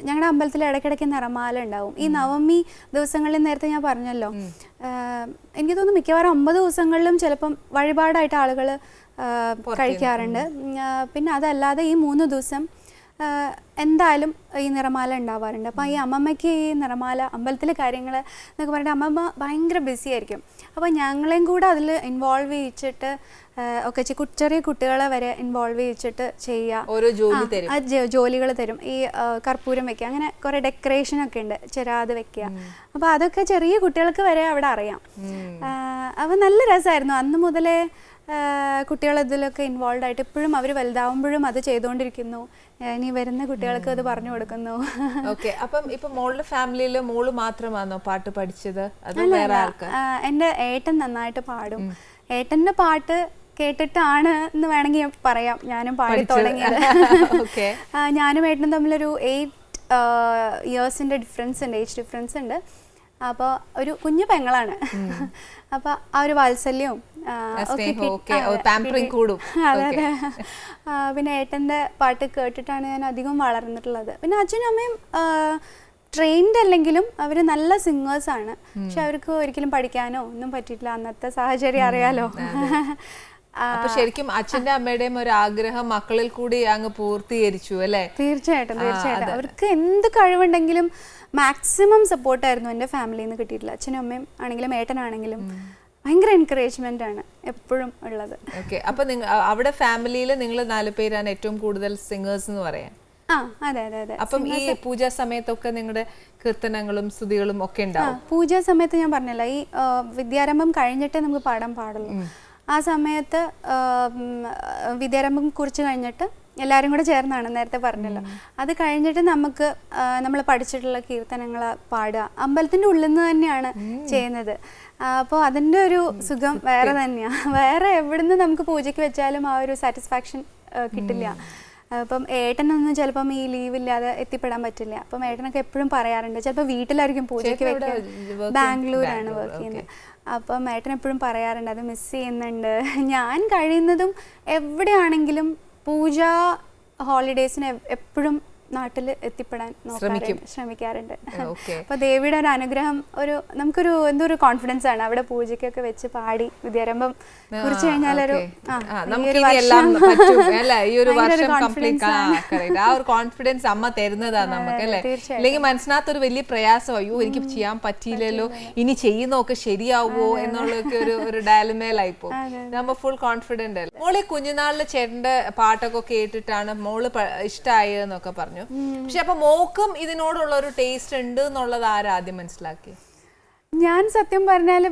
ഞങ്ങളുടെ അമ്പലത്തിൽ ഇടയ്ക്കിടയ്ക്ക് നിറമാല ഉണ്ടാവും. ഈ നവമി ദിവസങ്ങളിൽ നേരത്തെ ഞാൻ പറഞ്ഞല്ലോ, എനിക്ക് തോന്നുന്നു മിക്കവാറും 50 ദിവസങ്ങളിലും ചിലപ്പം വഴിപാടായിട്ട് ആളുകൾ കഴിക്കാറുണ്ട്. പിന്നെ അതല്ലാതെ ഈ 3 ദിവസം എന്തായാലും ഈ നിറമാല ഉണ്ടാവാറുണ്ട്. അപ്പം ഈ അമ്മമ്മയ്ക്ക് ഈ നിറമാല അമ്പലത്തിലെ കാര്യങ്ങൾ എന്നൊക്കെ പറഞ്ഞിട്ട് അമ്മമ്മ ഭയങ്കര ബിസി ആയിരിക്കും. അപ്പോൾ ഞങ്ങളെയും കൂടെ അതിൽ ഇൻവോൾവ് ചെയ്യിച്ചിട്ട് ഒക്കെ ചെറിയ കുട്ടികളെ വരെ ഇൻവോൾവ് ചെയ്യിച്ചിട്ട് ചെയ്യുക. ജോലികൾ തരും. ഈ കർപ്പൂരം വെക്കുക, അങ്ങനെ കുറേ ഡെക്കറേഷനൊക്കെ ഉണ്ട്, ചെരാത് വെക്കുക. അപ്പോൾ അതൊക്കെ ചെറിയ കുട്ടികൾക്ക് വരെ അവിടെ അറിയാം. അപ്പോൾ നല്ല രസമായിരുന്നു. അന്ന് മുതലേ കുട്ടികൾ ഇതിലൊക്കെ ഇൻവോൾവ് ആയിട്ട് ഇപ്പോഴും അവർ വലുതാവുമ്പോഴും അത് ചെയ്തുകൊണ്ടിരിക്കുന്നു. ഇനി വരുന്ന കുട്ടികൾക്ക് അത് പറഞ്ഞു കൊടുക്കുന്നു. അപ്പം ഇപ്പൊ മോളുടെ ഫാമിലിയില് മോള് മാത്രമാണോ പാട്ട് പഠിച്ചത്? എൻ്റെ ഏട്ടൻ നന്നായിട്ട് പാടും. ഏട്ടൻ്റെ പാട്ട് കേട്ടിട്ടാണ് എന്ന് വേണമെങ്കിൽ പറയാം ഞാനും പാടി തുടങ്ങിയത്. ഞാനും ഏട്ടനും തമ്മിലൊരു 8 ഇയേഴ്സിൻ്റെ ഏജ് ഡിഫറൻസ് ഉണ്ട്. അപ്പോൾ ഒരു കുഞ്ഞു പെങ്ങളാണ്. അപ്പോൾ ആ ഒരു വാത്സല്യവും അതെ. പിന്നെ ഏട്ടൻ്റെ പാട്ട് കേട്ടിട്ടാണ് ഞാൻ അധികം വളർന്നിട്ടുള്ളത്. പിന്നെ അച്ഛനും അമ്മയും ട്രെയിൻഡ് അല്ലെങ്കിലും അവർ നല്ല സിംഗേഴ്സാണ്. പക്ഷെ അവർക്ക് ഒരിക്കലും പഠിക്കാനോ ഒന്നും പറ്റിയിട്ടില്ല. അന്നത്തെ സാഹചര്യം അറിയാലോ. അപ്പൊ ശരിക്കും അച്ഛന്റെ അമ്മയുടെയും ഒരു ആഗ്രഹം മക്കളിൽ കൂടി അങ്ങ് പൂർത്തീകരിച്ചു അല്ലേ? തീർച്ചയായിട്ടും. അവർക്ക് എന്ത് കഴിവുണ്ടെങ്കിലും മാക്സിമം സപ്പോർട്ടായിരുന്നു എൻ്റെ ഫാമിലിയിൽ നിന്ന് കിട്ടിയിട്ടില്ല. അച്ഛനും അമ്മയും ആണെങ്കിലും ഏട്ടനാണെങ്കിലും ഭയങ്കര എൻകറേജ്മെന്റ് ആണ് എപ്പോഴും ഉള്ളത്. അപ്പൊ അവിടെ ഫാമിലിയിൽ നിങ്ങൾ 4 പേരാണ് ഏറ്റവും കൂടുതൽ സിംഗേഴ്സ് എന്ന് പറയാൻ? അതെ. അപ്പം ഈ പൂജാ സമയത്തൊക്കെ നിങ്ങളുടെ കീർത്തനങ്ങളും സ്തുതികളും ഒക്കെ ഉണ്ടാവും? പൂജാ സമയത്ത് ഞാൻ പറഞ്ഞല്ലോ, ഈ വിദ്യാരംഭം കഴിഞ്ഞിട്ടേ നമുക്ക് പാടാൻ പാടുള്ളൂ. ആ സമയത്ത് വിദ്യാരംഭം കുറിച്ച് കഴിഞ്ഞിട്ട് എല്ലാവരും കൂടെ ചേർന്നാണ്, നേരത്തെ പറഞ്ഞല്ലോ. അത് കഴിഞ്ഞിട്ട് നമുക്ക് നമ്മൾ പഠിച്ചിട്ടുള്ള കീർത്തനങ്ങൾ പാടുക. അമ്പലത്തിൻ്റെ ഉള്ളിൽ നിന്ന് തന്നെയാണ് ചെയ്യുന്നത്. അപ്പോൾ അതിൻ്റെ ഒരു സുഖം വേറെ തന്നെയാണ്. വേറെ എവിടുന്ന് നമുക്ക് പൂജയ്ക്ക് വെച്ചാലും ആ ഒരു സാറ്റിസ്ഫാക്ഷൻ കിട്ടില്ല. അപ്പം ഏട്ടനൊന്നും ചിലപ്പം ഈ ലീവില്ലാതെ എത്തിപ്പെടാൻ പറ്റില്ല. അപ്പം ഏട്ടനൊക്കെ എപ്പോഴും പറയാറുണ്ട്, ചിലപ്പോൾ വീട്ടിലായിരിക്കും പൂജയ്ക്ക് വെക്കുക. ബാംഗ്ലൂരാണ് വർക്ക് ചെയ്യുന്നത്. അപ്പം ഏട്ടൻ എപ്പോഴും പറയാറുണ്ട് അത് മിസ് ചെയ്യുന്നുണ്ട്. ഞാൻ കഴിയുന്നതും എവിടെയാണെങ്കിലും പൂജ ഹോളിഡേയ്സിന് എപ്പോഴും നാട്ടിൽ എത്തിപ്പെടാൻ ശ്രമിക്കാറുണ്ട്. അപ്പൊ ദേവിയുടെ ഒരു അനുഗ്രഹം നമുക്കൊരു എന്തോ ഒരു കോൺഫിഡൻസ് ആണ് അവിടെ പൂജയ്ക്കൊക്കെ വെച്ച് പാടി വിദ്യാരംഭം കുറിച്ച് കഴിഞ്ഞാലൊരു കോൺഫിഡൻസ് അമ്മ തരുന്നതാണ് നമുക്ക് അല്ലെ? അല്ലെങ്കിൽ മനസ്സിനകത്തൊരു വലിയ പ്രയാസം, അയ്യോ എനിക്ക് ചെയ്യാൻ പറ്റിയില്ലല്ലോ, ഇനി ചെയ്യുന്നൊക്കെ ശരിയാവോ എന്നുള്ളൊക്കെ ഒരു ഡയലമേലായി പോകും. നമ്മ ഫുൾ കോൺഫിഡന്റ് അല്ലേ? മോളെ കുഞ്ഞുനാളില് ചേട്ടന്റെ പാട്ടൊക്കെ കേട്ടിട്ടാണ് മോള് ഇഷ്ടമായെന്നൊക്കെ പറഞ്ഞു. പക്ഷെ അപ്പൊ മോക്കും ഇതിനോടുള്ള ഒരു ടേസ്റ്റ് ഉണ്ട് എന്നുള്ളത് ആരാദ്യം മനസ്സിലാക്കി? ഞാൻ സത്യം പറഞ്ഞാൽ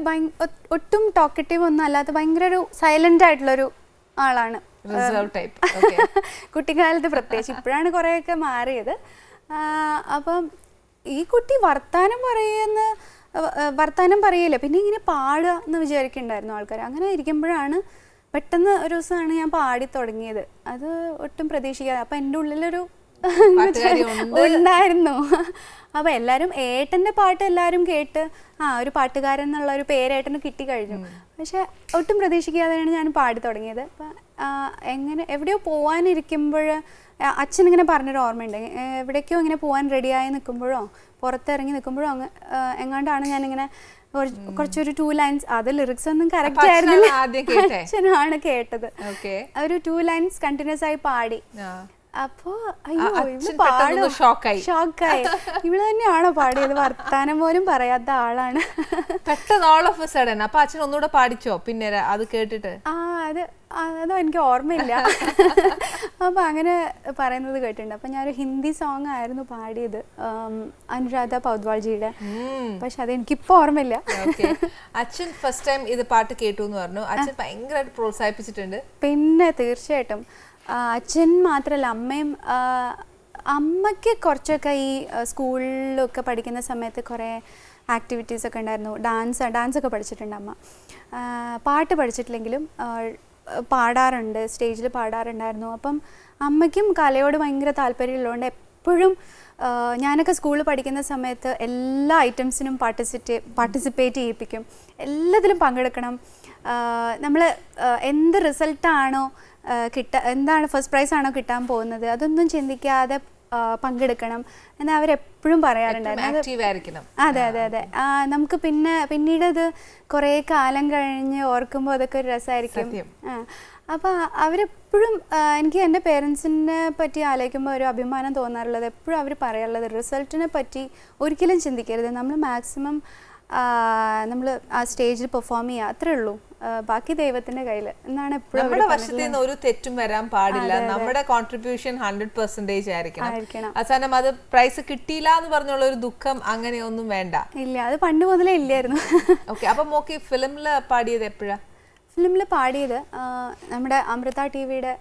ഒട്ടും ടോക്കറ്റീവ് ഒന്നും അല്ലാത്ത ഭയങ്കര ഒരു സൈലന്റ് ആയിട്ടുള്ളൊരു ആളാണ്. കുട്ടിക്കാലത്ത് പ്രത്യേകിച്ച്, ഇപ്പോഴാണ് കുറെയൊക്കെ മാറിയത്. അപ്പം ഈ കുട്ടി വർത്താനം പറയില്ല, പിന്നെ ഇങ്ങനെ പാടുക എന്ന് വിചാരിക്കുന്നുണ്ടായിരുന്നു ആൾക്കാർ. അങ്ങനെ ഇരിക്കുമ്പോഴാണ് പെട്ടെന്ന് ഒരു ദിവസമാണ് ഞാൻ പാടി തുടങ്ങിയത്. അത് ഒട്ടും പ്രതീക്ഷിക്കാതെ. അപ്പം എൻ്റെ ഉള്ളിലൊരു പാട്ടുകാരി ഉണ്ട്. ഉണ്ടായിരുന്നു. അപ്പോൾ എല്ലാവരും ഏട്ടൻ്റെ പാട്ട് എല്ലാവരും കേട്ട് ഒരു പാട്ടുകാരൻ എന്നുള്ള ഒരു പേര് ഏട്ടന് കിട്ടിക്കഴിഞ്ഞു. പക്ഷെ ഒട്ടും പ്രതീക്ഷിക്കാതെയാണ് ഞാൻ പാടി തുടങ്ങിയത്. അപ്പം എങ്ങനെ എവിടെയോ പോകാനിരിക്കുമ്പോൾ അച്ഛനിങ്ങനെ പറഞ്ഞൊരു ഓർമ്മയുണ്ട്. എവിടേക്കോ ഇങ്ങനെ പോകാൻ റെഡിയായി നിൽക്കുമ്പോഴോ പുറത്തിറങ്ങി നിൽക്കുമ്പോഴോ എങ്ങാണ്ടാണ് ഞാനിങ്ങനെ കുറച്ചൊരു 2 ലൈൻസ്, അത് ലിറിക്സ് ഒന്നും കറക്റ്റ് ആയിരുന്നില്ല, അച്ഛനാണ് കേട്ടത്. ഒരു 2 ലൈൻസ് കണ്ടിന്യൂസ് ആയി പാടി. അപ്പൊ ഷോക്കായി, ഇവള് തന്നെയാണോ പാടിയത്, വർത്താനം പോലും പറയാത്ത ആളാണ്. പെട്ടെന്ന് ഓൾ ഓഫ് എ സഡൻ അപ്പൊ അച്ഛൻ ഒന്നുകൂടെ പാടിച്ചോ പിന്നെ അത് കേട്ടിട്ട്? അതോ എനിക്ക് ഓർമ്മയില്ല. അപ്പൊ അങ്ങനെ പറയുന്നത് കേട്ടിട്ടുണ്ട്. അപ്പൊ ഞാനൊരു ഹിന്ദി സോങ് ആയിരുന്നു പാടിയത്, അനുരാധ പൗദ്വാൾജിയുടെ. പക്ഷെ അത് എനിക്കിപ്പോ ഓർമ്മയില്ല. അച്ഛൻ ഫസ്റ്റ് ടൈം ഇത് പാട്ട് കേട്ടു എന്ന് പറഞ്ഞു. അച്ഛൻ ഭയങ്കരമായിട്ട് പ്രോത്സാഹിപ്പിച്ചിട്ടുണ്ട്. പിന്നെ തീർച്ചയായിട്ടും അച്ഛൻ മാത്രമല്ല, അമ്മയ്ക്ക് കുറച്ചൊക്കെ ഈ സ്കൂളിലൊക്കെ പഠിക്കുന്ന സമയത്ത് കുറേ ആക്ടിവിറ്റീസ് ഒക്കെ ഉണ്ടായിരുന്നു. ഡാൻസ് ഒക്കെ പഠിച്ചിട്ടുണ്ട് അമ്മ. പാട്ട് പഠിച്ചിട്ടില്ലെങ്കിലും പാടാറുണ്ട്, സ്റ്റേജിൽ പാടാറുണ്ടായിരുന്നു. അപ്പം അമ്മയ്ക്കും കലയോട് ഭയങ്കര താല്പര്യമുള്ളതുകൊണ്ട് എപ്പോഴും ഞാനൊക്കെ സ്കൂളിൽ പഠിക്കുന്ന സമയത്ത് എല്ലാ ഐറ്റംസിനും പാർട്ടിസിപ്പേറ്റ് ചെയ്യിപ്പിക്കും. എല്ലാത്തിലും പങ്കെടുക്കണം. നമ്മൾ എന്ത് റിസൾട്ടാണോ എന്താണ് ഫസ്റ്റ് പ്രൈസ് ആണോ കിട്ടാൻ പോകുന്നത് അതൊന്നും ചിന്തിക്കാതെ പങ്കെടുക്കണം എന്ന് അവരെപ്പോഴും പറയാറുണ്ടായിരുന്നു. അതെ അതെ അതെ. നമുക്ക് പിന്നീട് അത് കുറേ കാലം കഴിഞ്ഞ് ഓർക്കുമ്പോൾ അതൊക്കെ ഒരു രസമായിരിക്കും. അപ്പോൾ അവരെപ്പോഴും എനിക്ക് എൻ്റെ പേരൻസിനെ പറ്റി ആലോചിക്കുമ്പോൾ ഒരു അഭിമാനം തോന്നാറുള്ളത്, എപ്പോഴും അവർ പറയാറുള്ളത് റിസൾട്ടിനെ പറ്റി ഒരിക്കലും ചിന്തിക്കരുത്, നമ്മൾ മാക്സിമം നമ്മൾ ആ സ്റ്റേജിൽ പെർഫോം ചെയ്യുക, അത്രേ ഉള്ളൂ, ബാക്കി ദൈവത്തിന്റെ കയ്യിൽ എന്നാണ് എപ്പോഴും. നമ്മുടെ വശത്ത് നിന്ന് ഒരു തെറ്റും വരാൻ പാടില്ല, നമ്മുടെ കോൺട്രിബ്യൂഷൻ 100% ആയിരിക്കണം. അവസാനം അത് പ്രൈസ് കിട്ടിയില്ല എന്ന് പറഞ്ഞുള്ള ഒരു ദുഃഖം അങ്ങനെയൊന്നും വേണ്ട. ഇല്ല, അത് പണ്ട് മുതലേ ഇല്ലായിരുന്നു. ഓക്കെ, അപ്പൊ മോക്ക് ഫിലിമില് പാടിയത് എപ്പോഴാ? ഫിലിമിൽ പാടിയത് നമ്മുടെ അമൃത ടിവിയുടെ